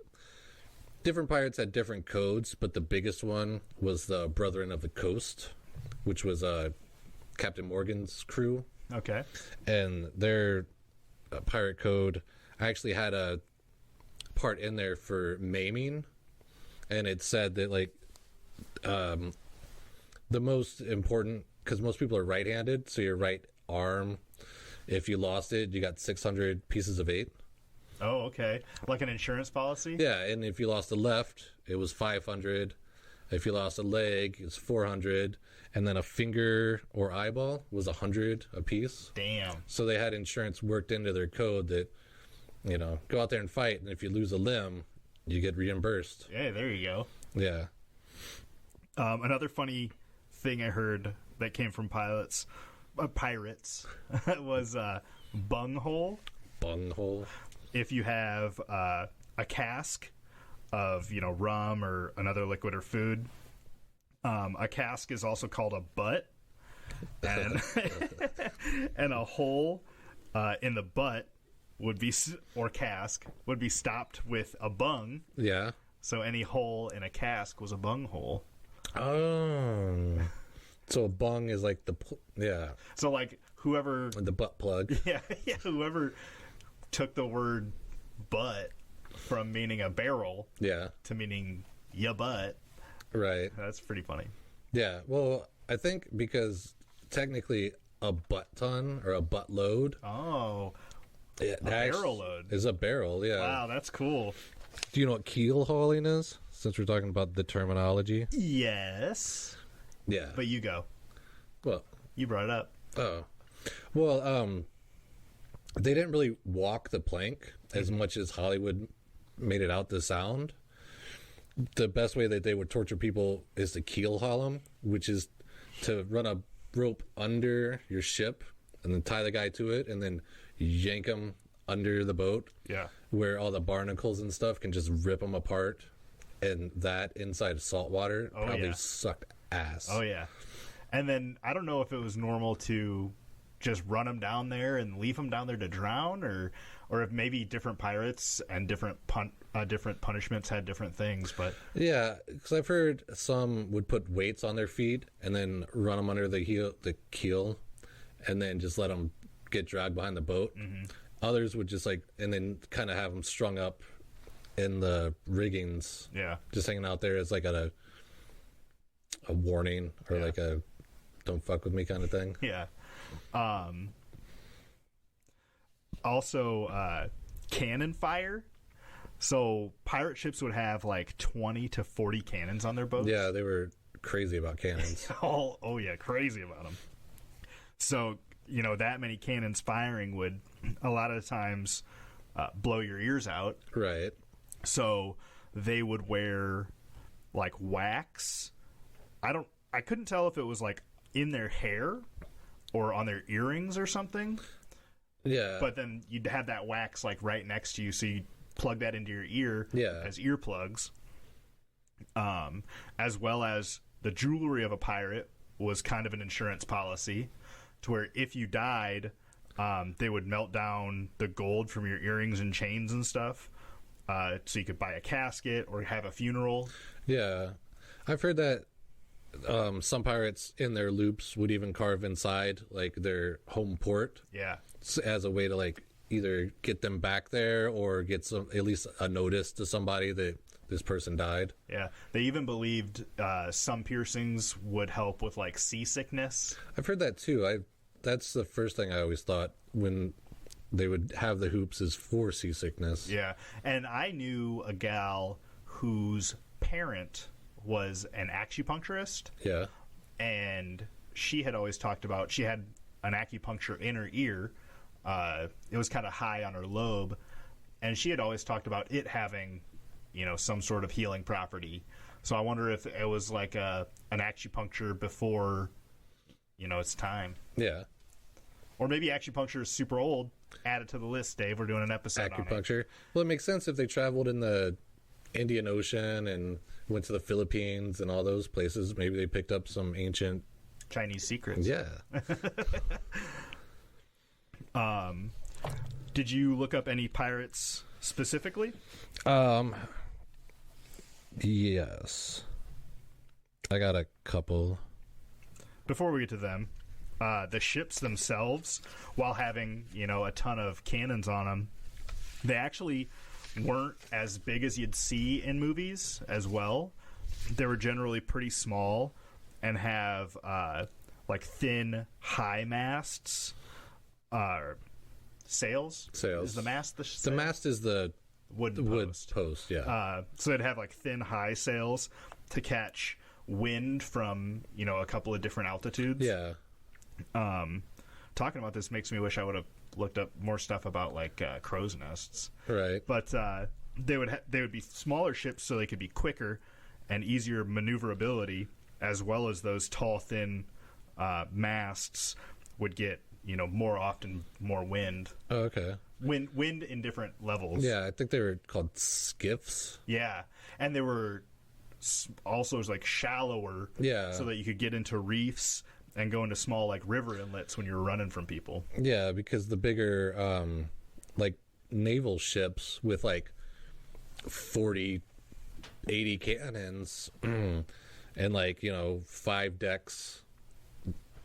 different pirates had different codes, but the biggest one was the Brethren of the Coast, which was Captain Morgan's crew.
Okay.
And their pirate code actually had a part in there for maiming, and it said that, like, the most important, because most people are right-handed, so your right arm, if you lost it, you got 600 pieces of 8.
Oh, okay. Like an insurance policy?
Yeah, and if you lost the left, it was 500. If you lost a leg, it's 400. And then a finger or eyeball was 100 a piece.
Damn.
So they had insurance worked into their code that, you know, go out there and fight, and if you lose a limb, you get reimbursed.
Yeah, there you go.
Yeah.
Another funny thing I heard that came from pirates was bunghole.
Bunghole.
If you have a cask of, you know, rum or another liquid or food, a cask is also called a butt, and and a hole in the butt would be, or cask would be, stopped with a bung.
Yeah.
So any hole in a cask was a bung hole.
Oh. So a bung is like yeah.
So like whoever
The butt plug.
yeah, whoever took the word butt from meaning a barrel to meaning ya butt.
Right.
That's pretty funny.
Yeah. Well, I think because technically a butt ton or a butt load.
Oh.
Yeah,
A barrel load.
Is a barrel, yeah.
Wow, that's cool.
Do you know what keel hauling is? Since we're talking about the terminology.
Yes.
Yeah.
But you go.
Well.
You brought it up.
Oh. Well, they didn't really walk the plank as much as Hollywood made it out to sound. The best way that they would torture people is to keel haul them, which is to run a rope under your ship and then tie the guy to it and then yank him under the boat.
Yeah.
Where all the barnacles and stuff can just rip them apart. And that inside of salt water probably sucked ass.
Oh, yeah. And then I don't know if it was normal to just run them down there and leave them down there to drown, or if maybe different pirates and different punishments had different things. But
yeah, because I've heard some would put weights on their feet and then run them under the keel, and then just let them get dragged behind the boat. Mm-hmm. Others would just and then kind of have them strung up in the riggings.
Yeah, just
hanging out there as like a warning or like a "don't fuck with me" kind of thing.
Yeah. Also, cannon fire. So pirate ships would have like 20 to 40 cannons on their boats.
Yeah, they were crazy about cannons.
Oh yeah, crazy about them. So, you know, that many cannons firing would a lot of times blow your ears out.
Right.
So they would wear like wax. I couldn't tell if it was like in their hair or on their earrings or something.
Yeah.
But then you'd have that wax like right next to you, so you plug that into your ear as earplugs. As well as the jewelry of a pirate was kind of an insurance policy, to where if you died, they would melt down the gold from your earrings and chains and stuff, so you could buy a casket or have a funeral.
Yeah. I've heard that some pirates in their loops would even carve inside like their home port.
Yeah.
As a way to like either get them back there or get at least a notice to somebody that this person died.
Yeah. They even believed some piercings would help with like seasickness.
I've heard that too. That's the first thing I always thought when they would have the hoops is for seasickness.
Yeah. And I knew a gal whose parent was an acupuncturist.
Yeah.
And she had always talked about, she had an acupuncture in her ear. It was kind of high on her lobe, and she had always talked about it having, some sort of healing property. So I wonder if it was like an acupuncture before, its time.
Yeah.
Or maybe acupuncture is super old. Add it to the list, Dave. We're doing an episode on
Acupuncture.
it.
Well, it makes sense if they traveled in the Indian Ocean and went to the Philippines and all those places. Maybe they picked up some ancient
Chinese secrets.
Yeah.
Did you look up any pirates specifically?
Yes. I got a couple.
Before we get to them, the ships themselves, while having, a ton of cannons on them, they actually weren't as big as you'd see in movies as well. They were generally pretty small and have like thin, high masts. Sails. Is the mast the sail?
The mast is the
wood
post, yeah.
So it'd have like thin, high sails to catch wind from, a couple of different altitudes.
Yeah.
Talking about this makes me wish I would have looked up more stuff about like crow's nests.
Right.
But they would be smaller ships, so they could be quicker and easier maneuverability, as well as those tall, thin masts would get more often more wind.
Oh, okay.
Wind in different levels.
Yeah, I think they were called skiffs.
Yeah, and they were also like shallower.
Yeah.
So that you could get into reefs and go into small like river inlets when you're running from people.
Yeah, because the bigger like naval ships with like 40, 80 cannons and like, 5 decks,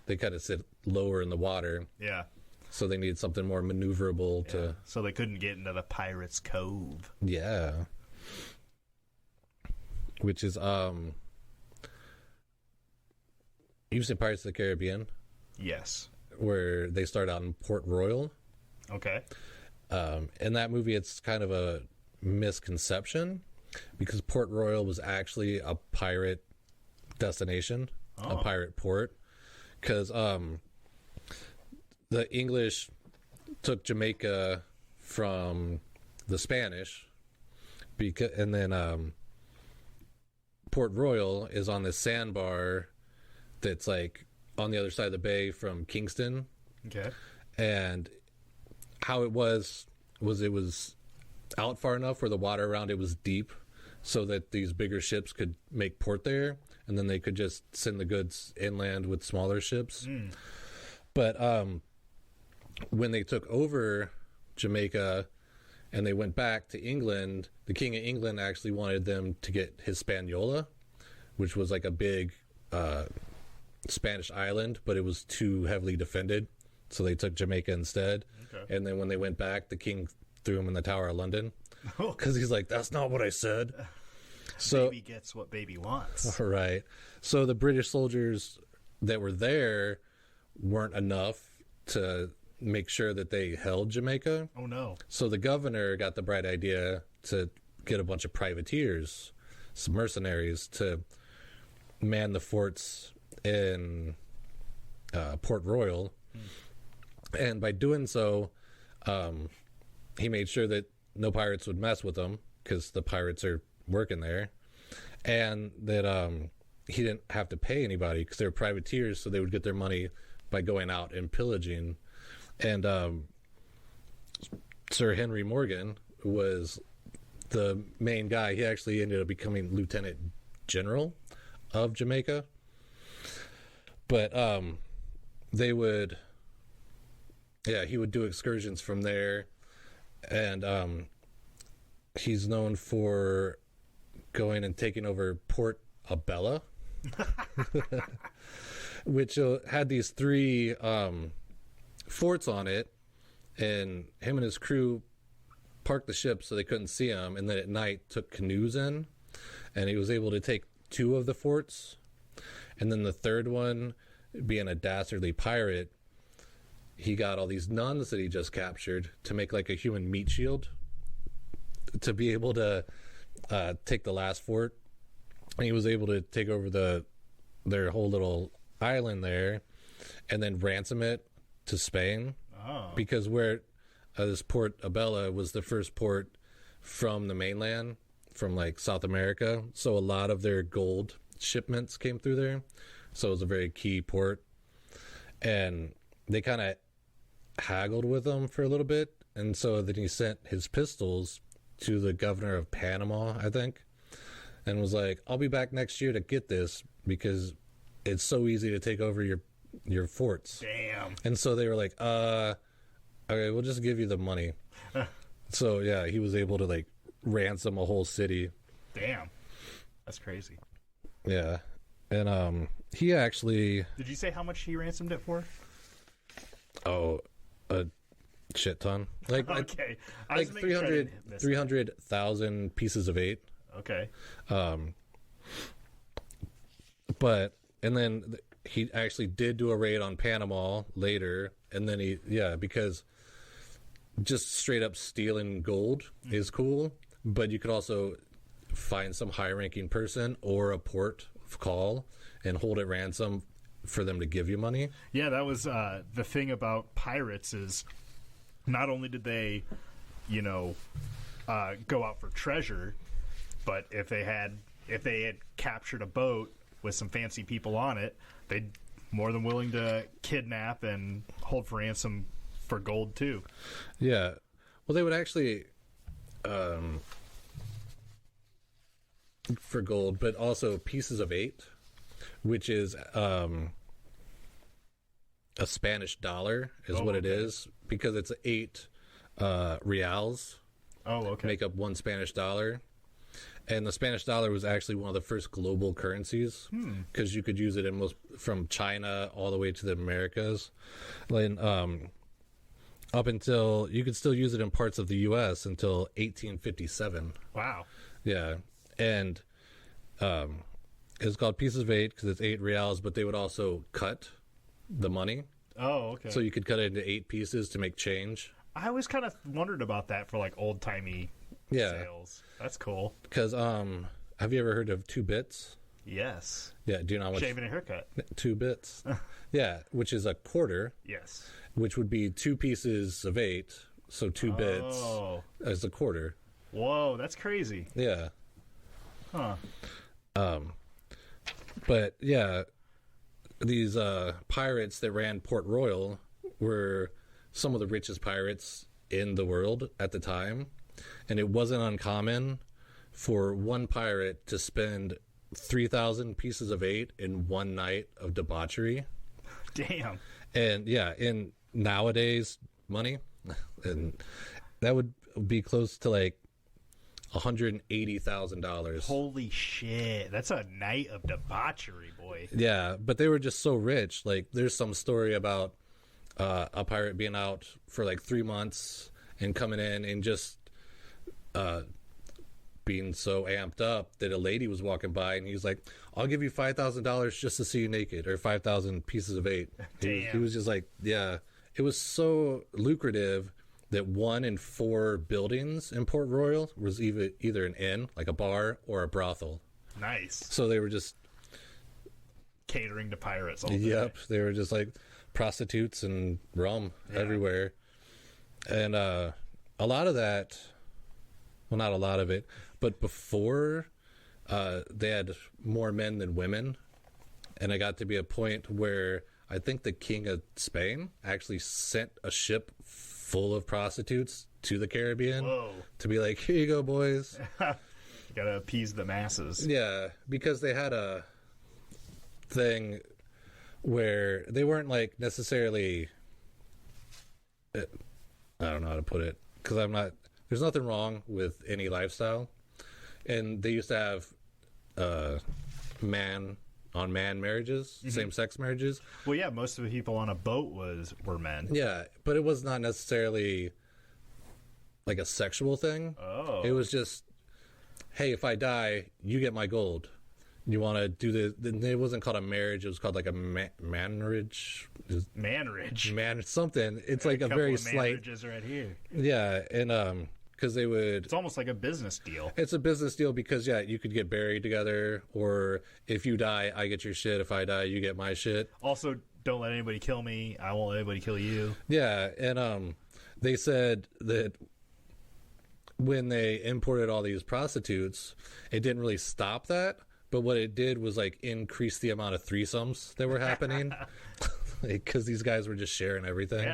they kind of sit lower in the water.
Yeah.
So they need something more maneuverable to...
So they couldn't get into the Pirates' Cove.
Yeah. Which is, you've seen Pirates of the Caribbean?
Yes.
Where they start out in Port Royal.
Okay.
In that movie, it's kind of a misconception because Port Royal was actually a pirate destination, a pirate port. Because the English took Jamaica from the Spanish, and then Port Royal is on this sandbar that's like on the other side of the bay from Kingston.
Okay.
And how it was it was out far enough where the water around it was deep so that these bigger ships could make port there, and then they could just send the goods inland with smaller ships. But when they took over Jamaica and they went back to England, the King of England actually wanted them to get Hispaniola, which was like a big Spanish island, but it was too heavily defended, so they took Jamaica instead. Okay. And then when they went back, the king threw him in the Tower of London because he's like, that's not what I said. So
baby gets what baby wants.
Right. So the British soldiers that were there weren't enough to make sure that they held Jamaica.
Oh, no.
So the governor got the bright idea to get a bunch of privateers, some mercenaries, to man the forts in Port Royal. And by doing so, he made sure that no pirates would mess with them because the pirates are working there, and that he didn't have to pay anybody because they were privateers, so they would get their money by going out and pillaging. And Sir Henry Morgan was the main guy. He actually ended up becoming Lieutenant General of Jamaica. But he would do excursions from there, and he's known for going and taking over Port Abella, which had these 3 forts on it, and him and his crew parked the ship so they couldn't see him, and then at night took canoes in, and he was able to take 2 of the forts, and then the third one, being a dastardly pirate, he got all these nuns that he just captured to make like a human meat shield to be able to take the last fort. And he was able to take over their whole little island there and then ransom it to Spain.
Oh.
Because where this Port Abella was the first port from the mainland, from like South America. So a lot of their gold shipments came through there. So it was a very key port. And they kind of haggled with them for a little bit. And so then he sent his pistols to the governor of Panama, I think, and was like, I'll be back next year to get this because it's so easy to take over your forts.
Damn.
And so they were like, okay, we'll just give you the money. So yeah, he was able to like ransom a whole city.
Damn. That's crazy.
Yeah. And he actually...
Did you say how much he ransomed it for?
Oh, a shit ton. Like
okay.
Like 300,000 pieces of 8.
Okay.
But and then he actually did do a raid on Panama later, and then because just straight up stealing gold is cool, but you could also find some high-ranking person or a port call and hold it ransom for them to give you money.
Yeah, that was the thing about pirates is not only did they, go out for treasure, but if they had captured a boat with some fancy people on it, they'd more than willing to kidnap and hold for ransom for gold too.
Yeah. Well, they would actually for gold, but also pieces of 8, which is a Spanish dollar is what it is, because it's 8 reals.
Oh, okay.
Make up one Spanish dollar. And the Spanish dollar was actually one of the first global currencies because you could use it from China all the way to the Americas. And up until you could still use it in parts of the U.S. until 1857.
Wow.
Yeah. And it's called pieces of 8 because it's 8 reals, but they would also cut the money.
Oh, okay.
So you could cut it into 8 pieces to make change.
I always kind of wondered about that for like old-timey sales. That's cool.
Because have you ever heard of 2 bits?
Yes.
Yeah, do you know how much?
Shaving a haircut.
2 bits. Yeah, which is a quarter.
Yes.
Which would be 2 pieces of 8, so 2 bits as a quarter.
Whoa, that's crazy.
Yeah.
Huh.
But yeah, these pirates that ran Port Royal were some of the richest pirates in the world at the time, and it wasn't uncommon for one pirate to spend 3,000 pieces of 8 in one night of debauchery.
Damn.
And yeah, in nowadays money, and that would be close to like $180,000.
Holy shit. That's a night of debauchery, boy.
Yeah, but they were just so rich. Like, there's some story about a pirate being out for like 3 months and coming in and just being so amped up that a lady was walking by and he's like, I'll give you $5,000 just to see you naked, or 5,000 pieces of 8. He was just like, yeah. It was so lucrative that 1 in 4 buildings in Port Royal was either an inn, like a bar, or a brothel.
Nice.
So they were just
catering to pirates all day.
Yep. They were just like prostitutes and rum everywhere. And a lot of that, well, not a lot of it, but before they had more men than women. And it got to be a point where I think the King of Spain actually sent a ship full of prostitutes to the Caribbean.
Whoa.
To be like, here you go, boys.
You gotta appease the masses.
Yeah, because they had a thing where they weren't like necessarily, I don't know how to put it, because there's nothing wrong with any lifestyle. And they used to have man-on-man marriages, same-sex marriages.
Well, yeah, most of the people on a boat were men.
Yeah, but it was not necessarily like a sexual thing.
Oh.
It was just, hey, if I die, you get my gold. You want to do it wasn't called a marriage, it was called like a manrage.
Manrage.
Something. It's like a very slight.
Marriages right here.
Yeah, and because they would.
It's almost like a business deal.
It's a business deal because you could get buried together, or if you die, I get your shit. If I die, you get my shit.
Also, don't let anybody kill me. I won't let anybody kill you.
Yeah, and they said that when they imported all these prostitutes, it didn't really stop that, but what it did was like increase the amount of threesomes that were happening, because these guys were just sharing everything.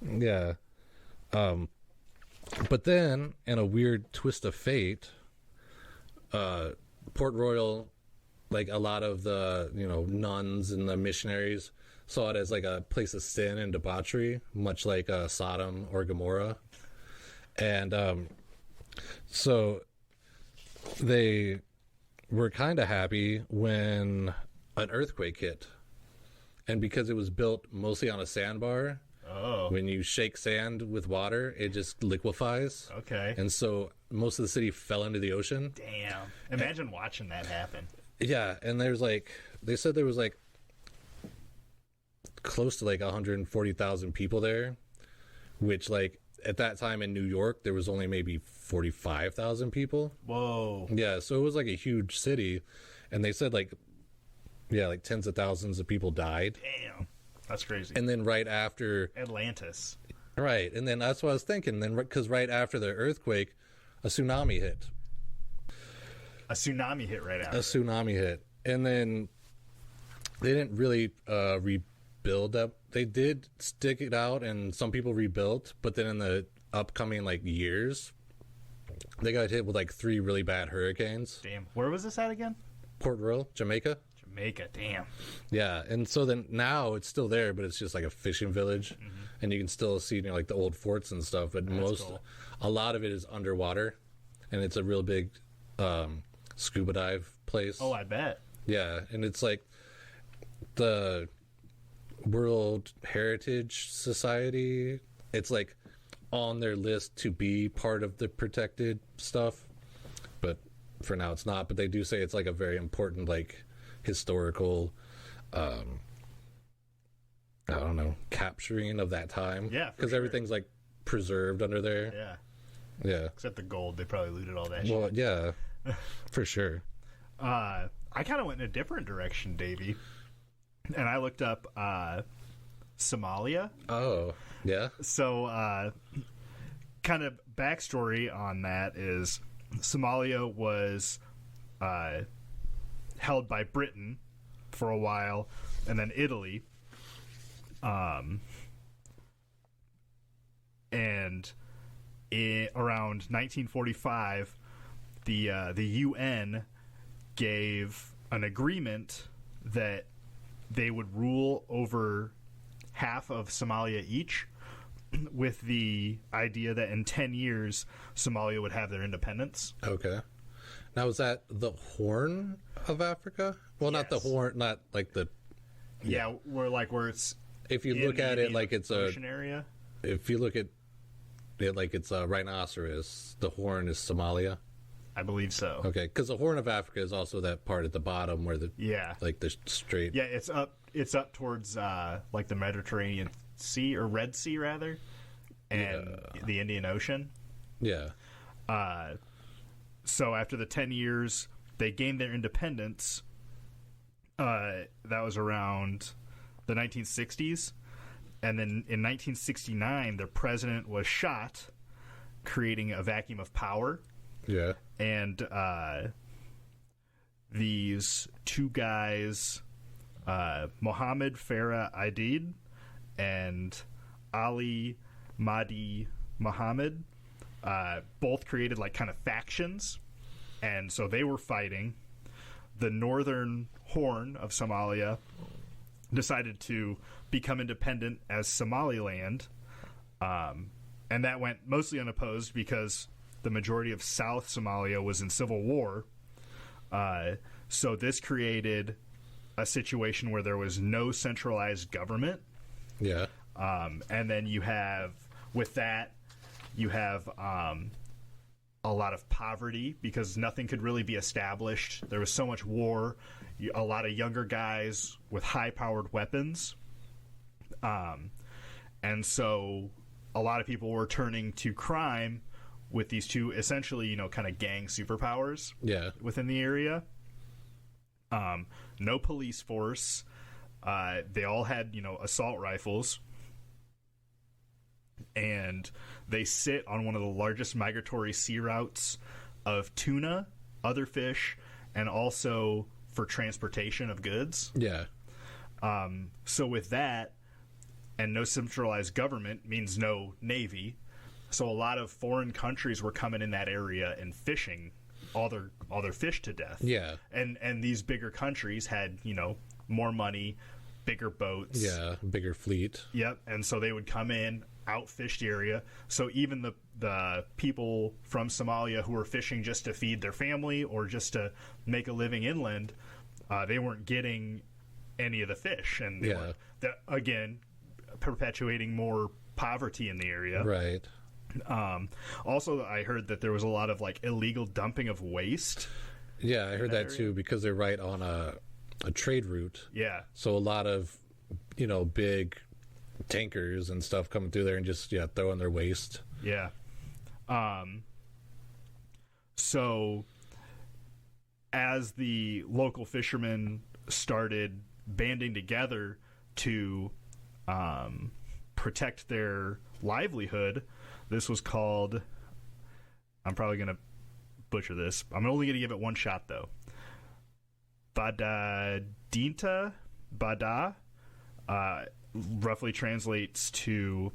Yeah. But then, in a weird twist of fate, Port Royal, like a lot of the nuns and the missionaries saw it as like a place of sin and debauchery, much like Sodom or Gomorrah. And so they were kind of happy when an earthquake hit. And because it was built mostly on a sandbar, when you shake sand with water, it just liquefies.
Okay.
And so most of the city fell into the ocean.
Damn. Imagine watching that happen.
Yeah, and they said there was like close to like 140,000 people there, which like at that time in New York there was only maybe 45,000 people.
Whoa.
Yeah, so it was like a huge city, and they said like tens of thousands of people died.
Damn. That's crazy.
And then right after
Atlantis.
Right, and then that's what I was thinking. Then because right after the earthquake, a tsunami hit.
A tsunami hit right after.
A tsunami hit, and then they didn't really rebuild that. They did stick it out, and some people rebuilt. But then in the upcoming like years, they got hit with like 3 really bad hurricanes.
Damn. Where was this at again?
Port Royal, Jamaica.
Jamaica. Damn.
Yeah, and so then now it's still there, but it's just like a fishing village, and you can still see like the old forts and stuff. But a lot of it is underwater, and it's a real big scuba dive place.
Oh, I bet.
Yeah, and it's like the World Heritage Society. It's like on their list to be part of the protected stuff, but for now it's not. But they do say it's like a very important like historical I don't know, capturing of that time.
Yeah,
because everything's like preserved under there. Yeah,
except the gold. They probably looted all that shit.
Well, yeah, for sure.
I kind of went in a different direction, Davey, and I looked up Somalia.
Oh, yeah.
So kind of backstory on that is Somalia was held by Britain for a while, and then Italy. And around 1945, the UN gave an agreement that they would rule over half of Somalia each, with the idea that in 10 years Somalia would have their independence.
Okay. Now, is that the Horn of Africa? Well,
Yes.
not the Horn, not like the...
Yeah, where it's...
If you look at it like it's a...
ocean area.
If you look at it like it's a rhinoceros, the Horn is Somalia.
I believe so.
Okay, because the Horn of Africa is also that part at the bottom where the...
Yeah.
Like the straight...
Yeah, it's up towards like the Mediterranean Sea, or Red Sea rather, and the Indian Ocean.
Yeah.
So after the 10 years, they gained their independence. That was around the 1960s. And then in 1969, their president was shot, creating a vacuum of power.
Yeah.
And these two guys, Mohammed Farah Aidid and Ali Mahdi Mohammed, both created like kind of factions, and so they were fighting. The northern Horn of Somalia decided to become independent as Somaliland, and that went mostly unopposed because the majority of South Somalia was in civil war. So this created a situation where there was no centralized government.
Yeah.
And then you have a lot of poverty because nothing could really be established. There was so much war, a lot of younger guys with high-powered weapons. And so a lot of people were turning to crime with these two, essentially, kind of gang superpowers
Yeah.
within the area. No police force. They all had, assault rifles, and they sit on one of the largest migratory sea routes of tuna, other fish, and also for transportation of goods.
Yeah.
So with that, and no centralized government means no navy. So a lot of foreign countries were coming in that area and fishing all their fish to death.
Yeah.
And these bigger countries had, more money, bigger boats.
Yeah, bigger fleet.
Yep. And so they would come in, outfish the area. So even the people from Somalia who were fishing just to feed their family or just to make a living inland, they weren't getting any of the fish. And they were, again, perpetuating more poverty in the area.
Right.
Also, I heard that there was a lot of illegal dumping of waste.
Yeah, I heard that too, because they're right on a trade route.
Yeah. So
a lot of, big tankers and stuff coming through there and just, throwing their waste.
Yeah. So as the local fishermen started banding together to protect their livelihood, this was called, I'm probably going to butcher this. I'm only going to give it one shot, though. Bada, roughly translates to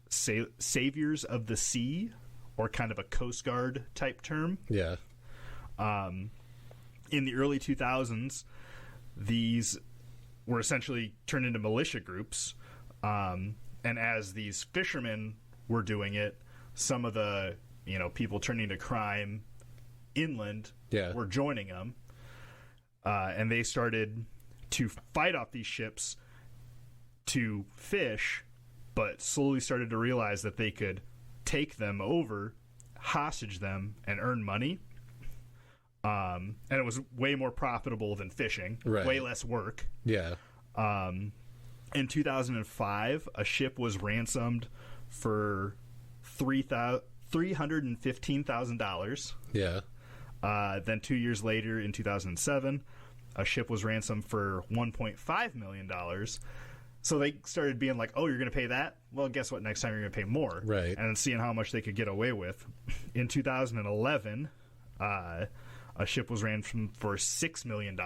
saviors of the sea, or kind of a Coast Guard type term.
Yeah.
In the early 2000s, these were essentially turned into militia groups. And as these fishermen were doing it, some of the people turning to crime inland were joining them, and they started to fight off these ships to fish, but slowly started to realize that they could take them over, hostage them, and earn money. And it was way more profitable than fishing, way less work.
Yeah.
In 2005, a ship was ransomed for $315,000.
Yeah.
Then 2 years later, in 2007, a ship was ransomed for $1.5 million. So they started being like, oh, you're going to pay that? Well, guess what? Next time you're going to pay more.
Right.
And seeing how much they could get away with. In 2011, a ship was ransomed for $6 million.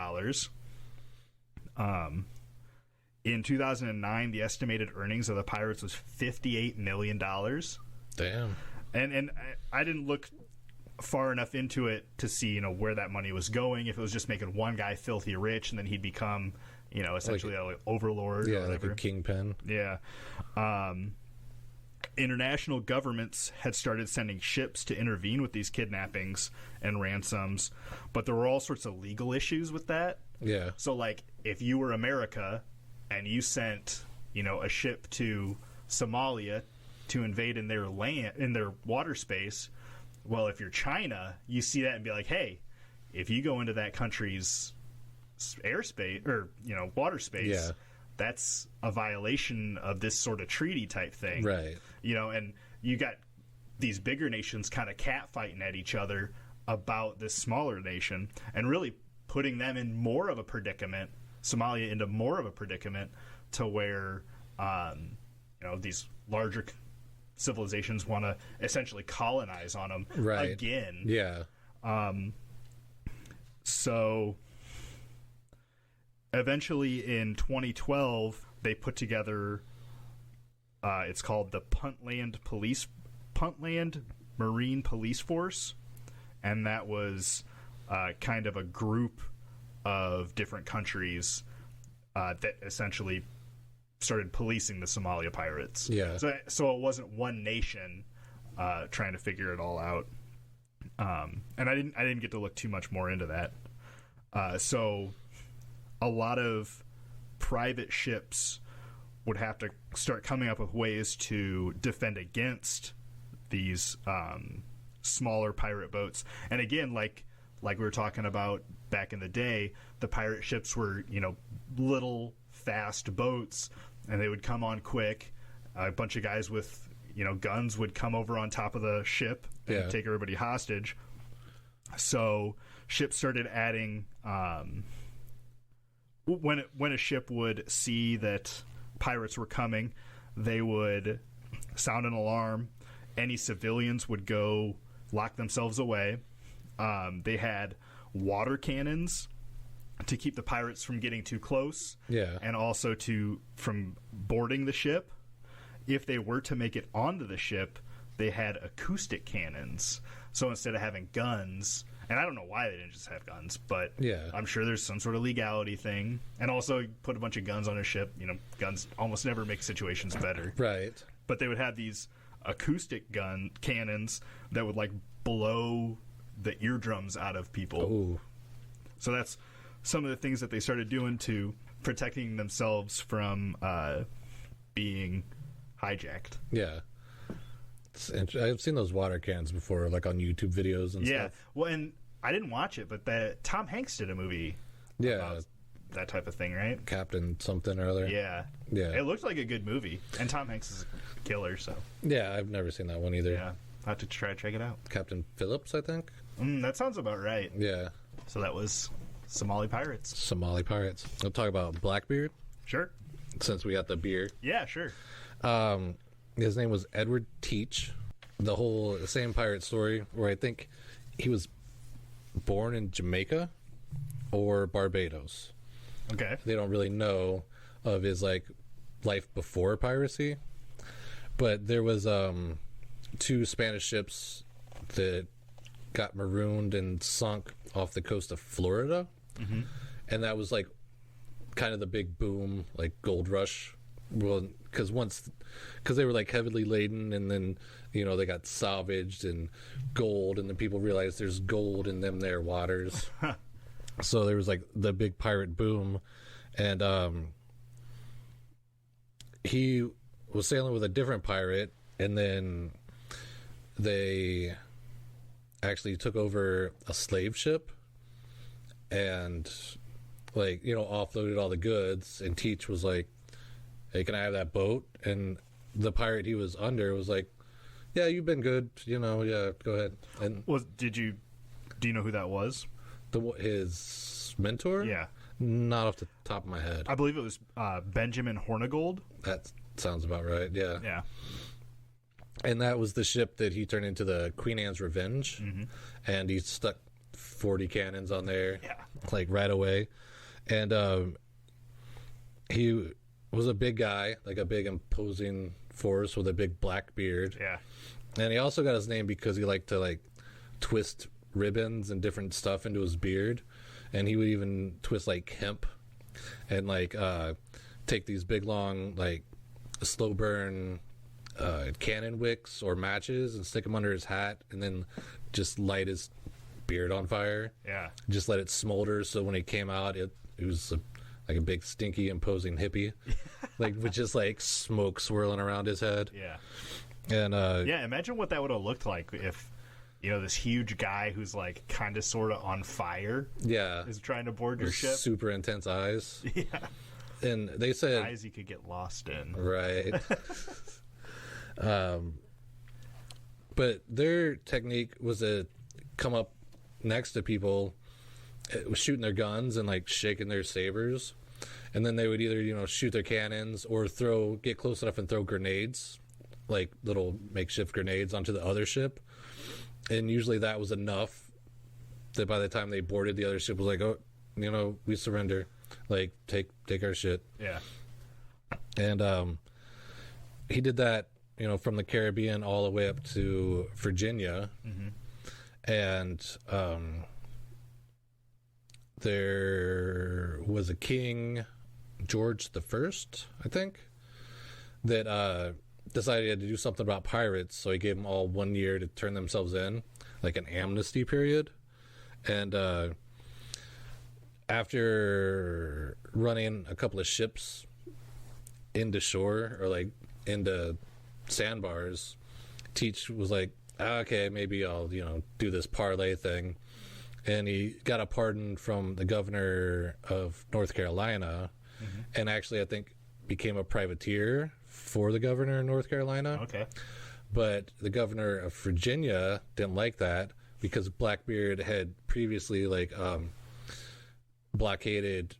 In 2009, the estimated earnings of the pirates was $58 million.
Damn.
And I didn't look far enough into it to see, where that money was going. If it was just making one guy filthy rich and then he'd become, essentially an overlord.
Yeah,
or whatever.
like a kingpin.
Yeah. International governments had started sending ships to intervene with these kidnappings and ransoms, but there were all sorts of legal issues with that.
Yeah.
So, if you were America and you sent, a ship to Somalia to invade in their land, in their water space, well, if you're China, you see that and be like, hey, if you go into that country's airspace or, water space, that's a violation of this sort of treaty type thing.
Right.
And you got these bigger nations kind of catfighting at each other about this smaller nation and really putting them in more of a predicament, Somalia into more of a predicament, to where, these larger civilizations want to essentially colonize on them again.
Yeah.
So eventually in 2012, they put together, it's called the Puntland Marine Police Force. And that was kind of a group of different countries that essentially started policing the Somalia pirates.
Yeah.
So it wasn't one nation trying to figure it all out. And I didn't get to look too much more into that. So a lot of private ships would have to start coming up with ways to defend against these smaller pirate boats. And again, like we were talking about back in the day, the pirate ships were, little fast boats, and they would come on quick. A bunch of guys with, guns would come over on top of the ship and take everybody hostage. So ships started adding when a ship would see that pirates were coming, they would sound an alarm. Any civilians would go lock themselves away. They had water cannons to keep the pirates from getting too close, and also from boarding the ship. If they were to make it onto the ship, they had acoustic cannons. So instead of having guns, and I don't know why they didn't just have guns, but I'm sure there's some sort of legality thing. And also put a bunch of guns on a ship. Guns almost never make situations better.
Right.
But they would have these acoustic gun cannons that would blow the eardrums out of people.
Ooh.
So that's some of the things that they started doing to protecting themselves from being hijacked.
Yeah. I've seen those water cannons before, on YouTube videos and stuff.
Yeah. Well, and I didn't watch it, but Tom Hanks did a movie about that type of thing, right?
Captain something or other.
Yeah.
Yeah.
It looked like a good movie. And Tom Hanks is a killer, so.
Yeah, I've never seen that one either.
Yeah. I'll have to try to check it out.
Captain Phillips, I think?
That sounds about right.
Yeah.
So that was Somali Pirates.
Somali Pirates. We'll talk about Blackbeard.
Sure.
Since we got the beer.
Yeah, sure.
His name was Edward Teach. The same pirate story where I think he was born in Jamaica or Barbados.
Okay.
They don't really know of his life before piracy, but there was 2 Spanish ships that got marooned and sunk off the coast of Florida, and that was kind of the big boom, gold rush. Well, because they were heavily laden, and then they got salvaged and gold, and then people realized there's gold in them there waters. So there was the big pirate boom, and he was sailing with a different pirate, and then they actually took over a slave ship and offloaded all the goods, and Teach was like, hey, can I have that boat? And the pirate he was under was like, yeah, you've been good, yeah, go ahead. And
do you know who that was?
His mentor?
Yeah.
Not off the top of my head.
I believe it was Benjamin Hornigold.
That sounds about right, yeah.
Yeah.
And that was the ship that he turned into the Queen Anne's Revenge. And he stuck 40 cannons on there, right away. And he was a big guy, a big imposing force with a big black beard.
Yeah.
And he also got his name because he liked to twist ribbons and different stuff into his beard, and he would even twist hemp and take these big long slow burn cannon wicks or matches and stick them under his hat, and then just light his beard on fire.
Yeah.
Just let it smolder, so when he came out, it was a big stinky imposing hippie, with just smoke swirling around his head.
Yeah.
And
imagine what that would have looked like if this huge guy who's kind of sort of on fire is trying to board your ship.
Super intense eyes.
Yeah.
And they said
eyes you could get lost in.
Right. But their technique was to come up next to people shooting their guns and shaking their sabers, and then they would either shoot their cannons or get close enough and throw grenades, little makeshift grenades, onto the other ship. And usually that was enough that by the time they boarded, the other ship was like, oh, we surrender, take our shit.
Yeah.
And he did that from the Caribbean all the way up to Virginia. And there was a king, George the First, I think, that decided he had to do something about pirates, so he gave them all 1 year to turn themselves in, an amnesty period. And after running a couple of ships into shore, or into sandbars, Teach was like, okay, maybe I'll do this parlay thing. And he got a pardon from the governor of North Carolina, and actually I think became a privateer for the governor of North Carolina.
Okay.
But the governor of Virginia didn't like that because Blackbeard had previously blockaded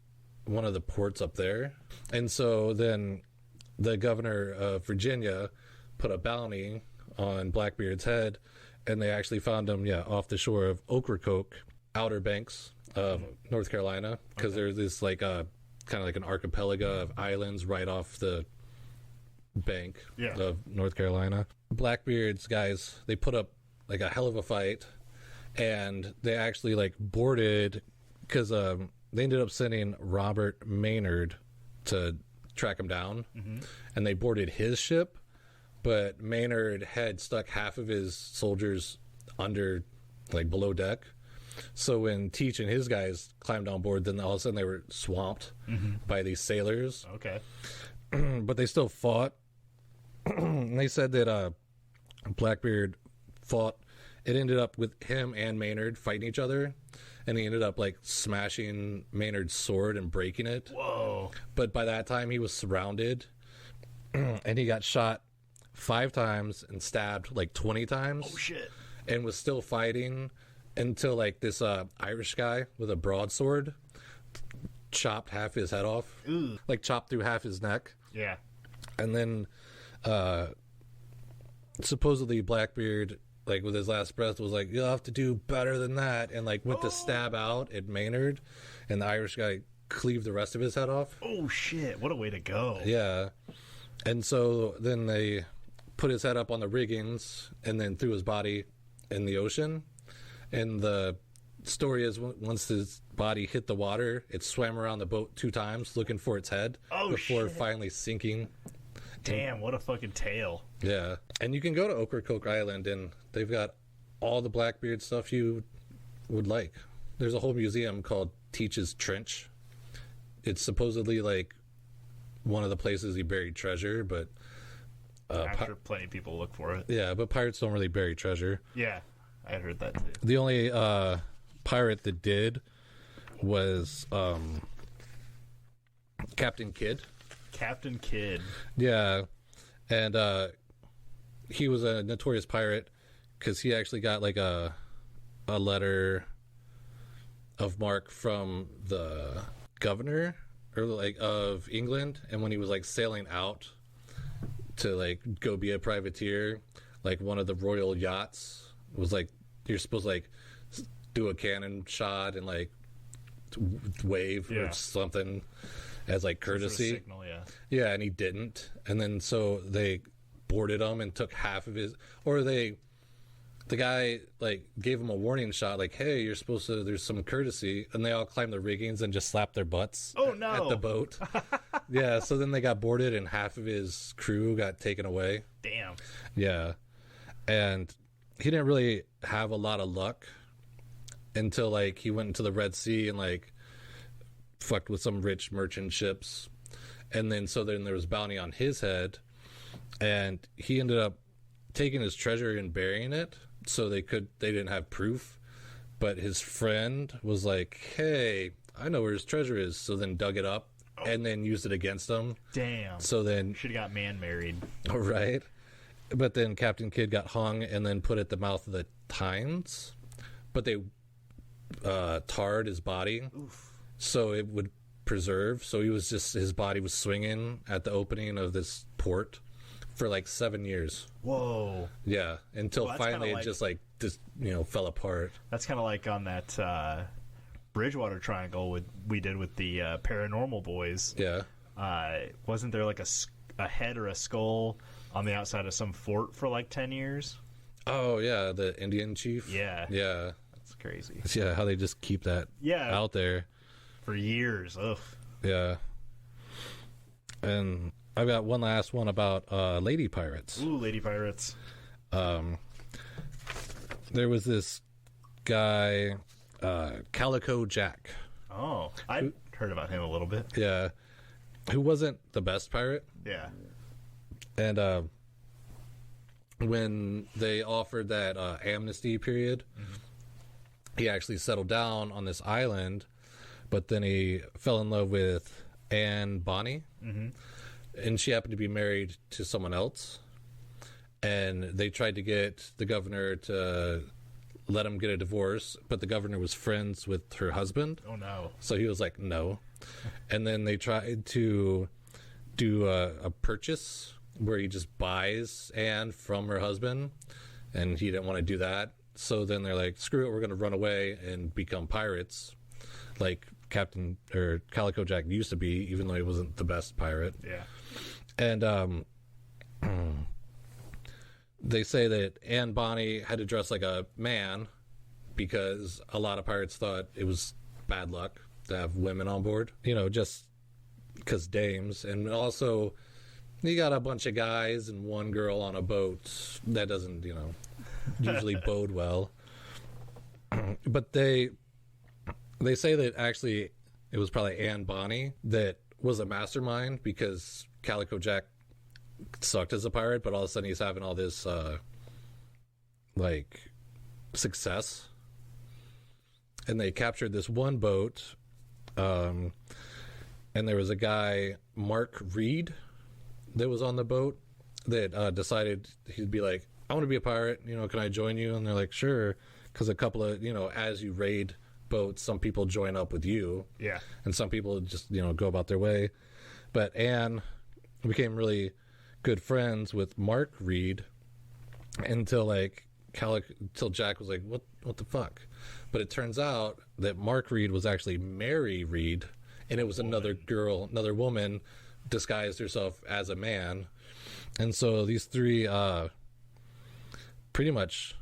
one of the ports up there. And so then the governor of Virginia put a bounty on Blackbeard's head, and they actually found him, off the shore of Ocracoke, Outer Banks of North Carolina, because there's this like kind of like an archipelago of islands right off the bank of North Carolina. Blackbeard's guys, they put up like a hell of a fight, and they actually like boarded, because they ended up sending Robert Maynard to track him down, and they boarded his ship, but Maynard had stuck half of his soldiers under, like, below deck. So when Teach and his guys climbed on board, then all of a sudden they were swamped by these sailors.
Okay.
But they still fought. And they said that Blackbeard fought. It ended up with him and Maynard fighting each other, and he ended up like smashing Maynard's sword and breaking it.
Whoa.
But by that time he was surrounded, and he got shot 5 times and stabbed like 20 times.
Oh shit.
And was still fighting until like this Irish guy with a broadsword chopped half his head off.
Ooh.
Like chopped through half his neck.
Yeah.
And then supposedly Blackbeard, like with his last breath, was like, you'll have to do better than that, and like went to stab out at Maynard, and the Irish guy cleaved the rest of his head off.
Oh shit, what a way to go.
Yeah. And so then they put his head up on the riggings and then threw his body in the ocean. And the story is, once his body hit the water, it swam around the boat 2 times looking for its head before finally sinking.
Damn, what a fucking tale.
Yeah. And you can go to Ocracoke Island, and they've got all the Blackbeard stuff you would like. There's a whole museum called Teach's Trench. It's supposedly like one of the places he buried treasure, but
I'm sure plenty of people look for it.
Yeah, but pirates don't really bury treasure.
Yeah, I had heard that too.
The only pirate that did was Captain Kidd.
Captain Kidd.
Yeah, and he was a notorious pirate because he actually got like a letter of marque from the governor or like of England, and when he was like sailing out to like go be a privateer, like one of the royal yachts was like, you're supposed to like do a cannon shot and like wave or something as like courtesy.
Sort of signal,
yeah, and he didn't, and then so they boarded him and took half of his, or the guy like gave him a warning shot, like, hey, you're supposed to, there's some courtesy, and they all climbed the riggings and just slapped their butts at the boat. Yeah, so then they got boarded and half of his crew got taken away.
Damn.
Yeah, and he didn't really have a lot of luck until like he went into the Red Sea and like fucked with some rich merchant ships, and then so then there was bounty on his head, and he ended up taking his treasure and burying it, so they didn't have proof, but his friend was like, hey, I know where his treasure is, so then dug it up and then used it against him.
Damn.
So then
should have got man married.
Right. But then Captain Kidd got hung and then put at the mouth of the Tynes, but they tarred his body. Oof. So it would preserve. So his body was swinging at the opening of this port for like 7 years.
Whoa.
Yeah, until finally it just fell apart.
That's kind of like on that Bridgewater Triangle we did with the Paranormal Boys.
Yeah.
Wasn't there like a head or a skull on the outside of some fort for like 10 years?
Oh, yeah, the Indian chief.
Yeah.
Yeah.
That's crazy.
Yeah, how they just keep that out there.
For years. Ugh.
Yeah. And I've got one last one about lady pirates.
Ooh, lady pirates.
There was this guy, Calico Jack.
Oh, I heard about him a little bit.
Yeah. Who wasn't the best pirate.
Yeah.
And when they offered that amnesty period, he actually settled down on this island, but then he fell in love with Anne Bonny. And she happened to be married to someone else, and they tried to get the governor to let him get a divorce, but the governor was friends with her husband.
Oh no.
So he was like, no. And then they tried to do a purchase where he just buys Anne from her husband, and he didn't want to do that. So then they're like, screw it, we're going to run away and become pirates, like Captain or Calico Jack used to be, even though he wasn't the best pirate.
Yeah.
And they say that Anne Bonny had to dress like a man because a lot of pirates thought it was bad luck to have women on board, just because dames. And also, you got a bunch of guys and one girl on a boat. That doesn't, usually bode well. But they say that actually it was probably Anne Bonny that was a mastermind, because Calico Jack sucked as a pirate, but all of a sudden he's having all this success. And they captured this one boat, and there was a guy, Mark Reed, that was on the boat that decided he'd be like, I want to be a pirate, can I join you? And they're like, sure, because a couple of, as you raid boats, some people join up with you.
Yeah. And
some people just, go about their way. But Anne became really good friends with Mark Reed until Jack was like, what the fuck? But it turns out that Mark Reed was actually Mary Reed, and it was another woman disguised herself as a man. And so these three pretty much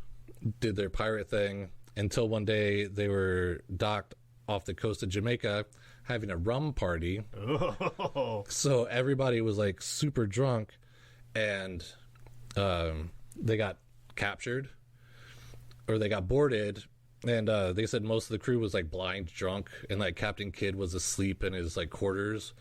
did their pirate thing until one day they were docked off the coast of Jamaica having a rum party.
Oh.
So everybody was like super drunk, and they got captured, or they got boarded, and they said most of the crew was like blind drunk, and like Captain Kidd was asleep in his like quarters,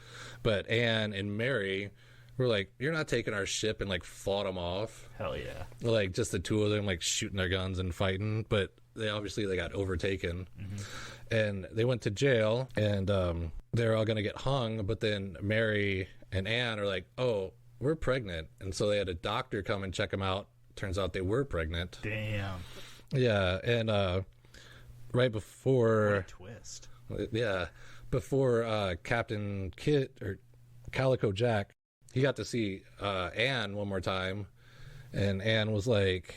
but Anne and Mary were like, you're not taking our ship, and like fought them off.
Hell yeah.
Like just the two of them like shooting their guns and fighting, but they got overtaken. And they went to jail, and they're all gonna get hung, but then Mary and Anne are like, oh, we're pregnant, and so they had a doctor come and check them out. Turns out they were pregnant.
Damn.
Yeah. And right before,
what a twist.
Yeah, before Captain Kidd or Calico Jack, he got to see Anne one more time, and Anne was like,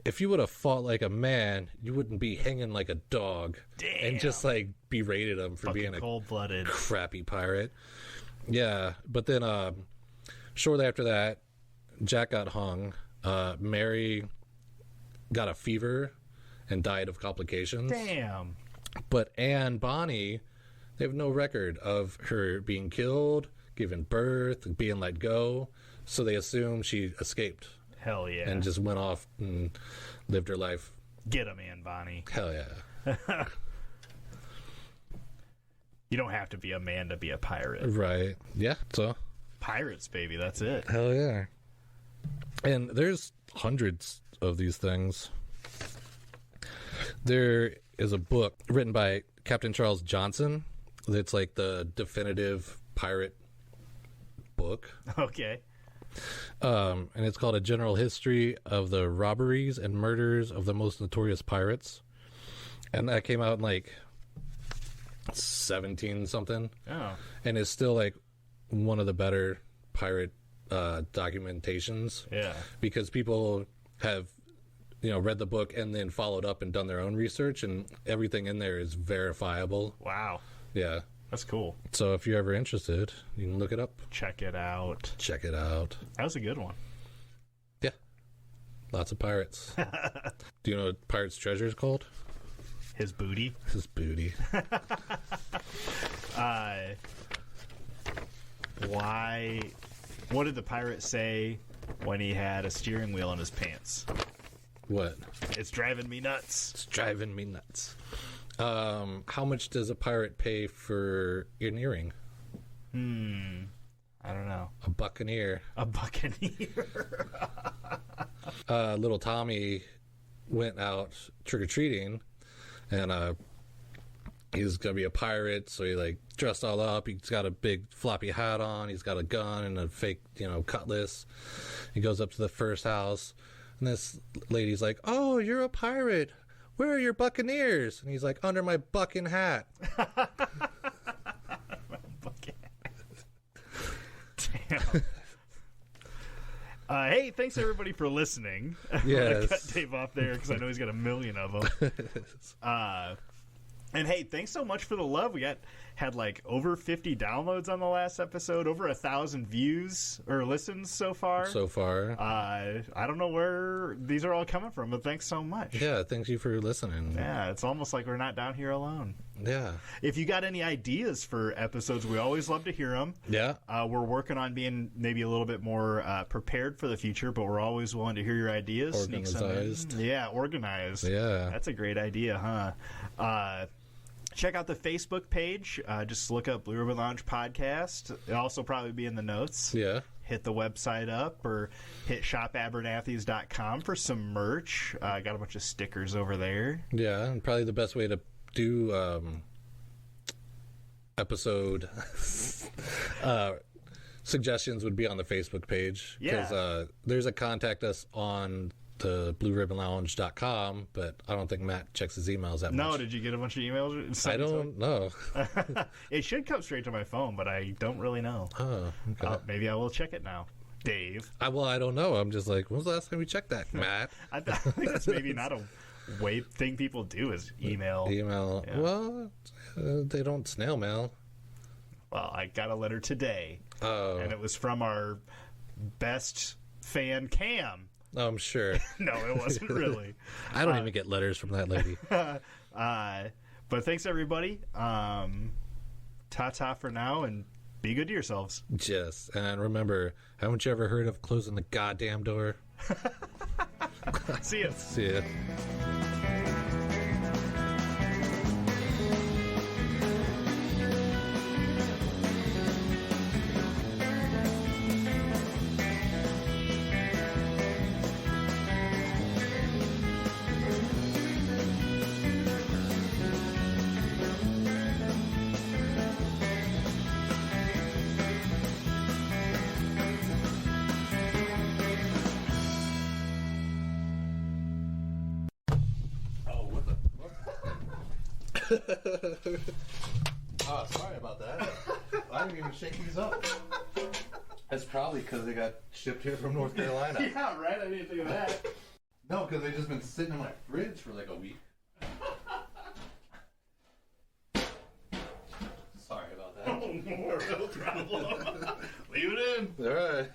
if you would have fought like a man, you wouldn't be hanging like a dog.
Damn.
And just like berated him for being a
cold-blooded
crappy pirate. Yeah, but then shortly after that, Jack got hung. Mary got a fever and died of complications.
Damn.
But Anne Bonny, they have no record of her being killed, giving birth, being let go. So they assume she escaped.
Hell yeah.
And just went off and lived her life.
Get him, Anne Bonny.
Hell yeah.
You don't have to be a man to be a pirate.
Right. Yeah, so.
Pirates, baby, that's it.
Hell yeah. And there's hundreds of these things. There is a book written by Captain Charles Johnson that's like the definitive pirate book.
Okay.
And it's called A General History of the Robberies and Murders of the Most Notorious Pirates. And that came out in like 17 something.
Oh.
And it's still like one of the better pirate documentations.
Yeah. Because
people have, read the book and then followed up and done their own research, and everything in there is verifiable.
Wow.
Yeah.
That's cool.
So if you're ever interested, you can look it up.
Check it out.
Check it out.
That was a good one.
Yeah. Lots of pirates. Do you know what Pirate's Treasure is called?
His booty.
His booty.
Why? What did the pirate say when he had a steering wheel in his pants?
What?
It's driving me nuts.
It's driving me nuts. How much does a pirate pay for an earring?
I don't know.
A buccaneer.
A buccaneer.
Little Tommy went out trick-or-treating, and he's gonna be a pirate, so he like dressed all up. He's got a big floppy hat on. He's got a gun and a fake, cutlass. He goes up to the first house, and this lady's like, "Oh, you're a pirate. Where are your buccaneers?" And he's like, "Under my bucking hat."
Hey, thanks everybody for listening.
Yes.
I'm gonna cut Dave off there because I know he's got a million of them. And hey, thanks so much for the love. We had like over 50 downloads on the last episode, over 1,000 views or listens so far. I don't know where these are all coming from, but thanks so much.
Yeah, thank you for listening.
Yeah, it's almost like we're not down here alone.
Yeah.
If you got any ideas for episodes, we always love to hear them.
Yeah.
We're working on being maybe a little bit more prepared for the future, but we're always willing to hear your ideas.
Organized.
Yeah, organized.
Yeah.
That's a great idea, huh? Check out the Facebook page. Just look up Blue Ribbon Lounge Podcast. It'll also probably be in the notes.
Yeah.
Hit the website up or hit shopabernathy's.com for some merch. Got a bunch of stickers over there.
Yeah, and probably the best way to do episode suggestions would be on the Facebook page.
Yeah.
Because there's a contact us on the blueribbonlounge.com, but I don't think Matt checks his emails that much.
No, did you get a bunch of emails?
I don't know.
It should come straight to my phone, but I don't really know.
Oh, okay.
Maybe I will check it now. Dave.
I don't know. I'm just like, when was the last time we checked that, Matt?
I think that's maybe not a thing people do is email.
Email. Yeah. Well, they don't snail mail.
Well, I got a letter today.
Oh.
And it was from our best fan, Cam.
Oh, I'm sure.
No, it wasn't really.
I don't even get letters from that lady.
But thanks, everybody. Ta-ta for now, and be good to yourselves.
Yes, and remember, haven't you ever heard of closing the goddamn door?
See ya.
See ya. Oh, sorry about that. I didn't even shake these up. That's probably because they got shipped here from North Carolina.
Yeah, right? I didn't think of that.
No, because they've just been sitting in my fridge for like a week. Sorry about that.
Oh, no problem. Leave it in.
All right.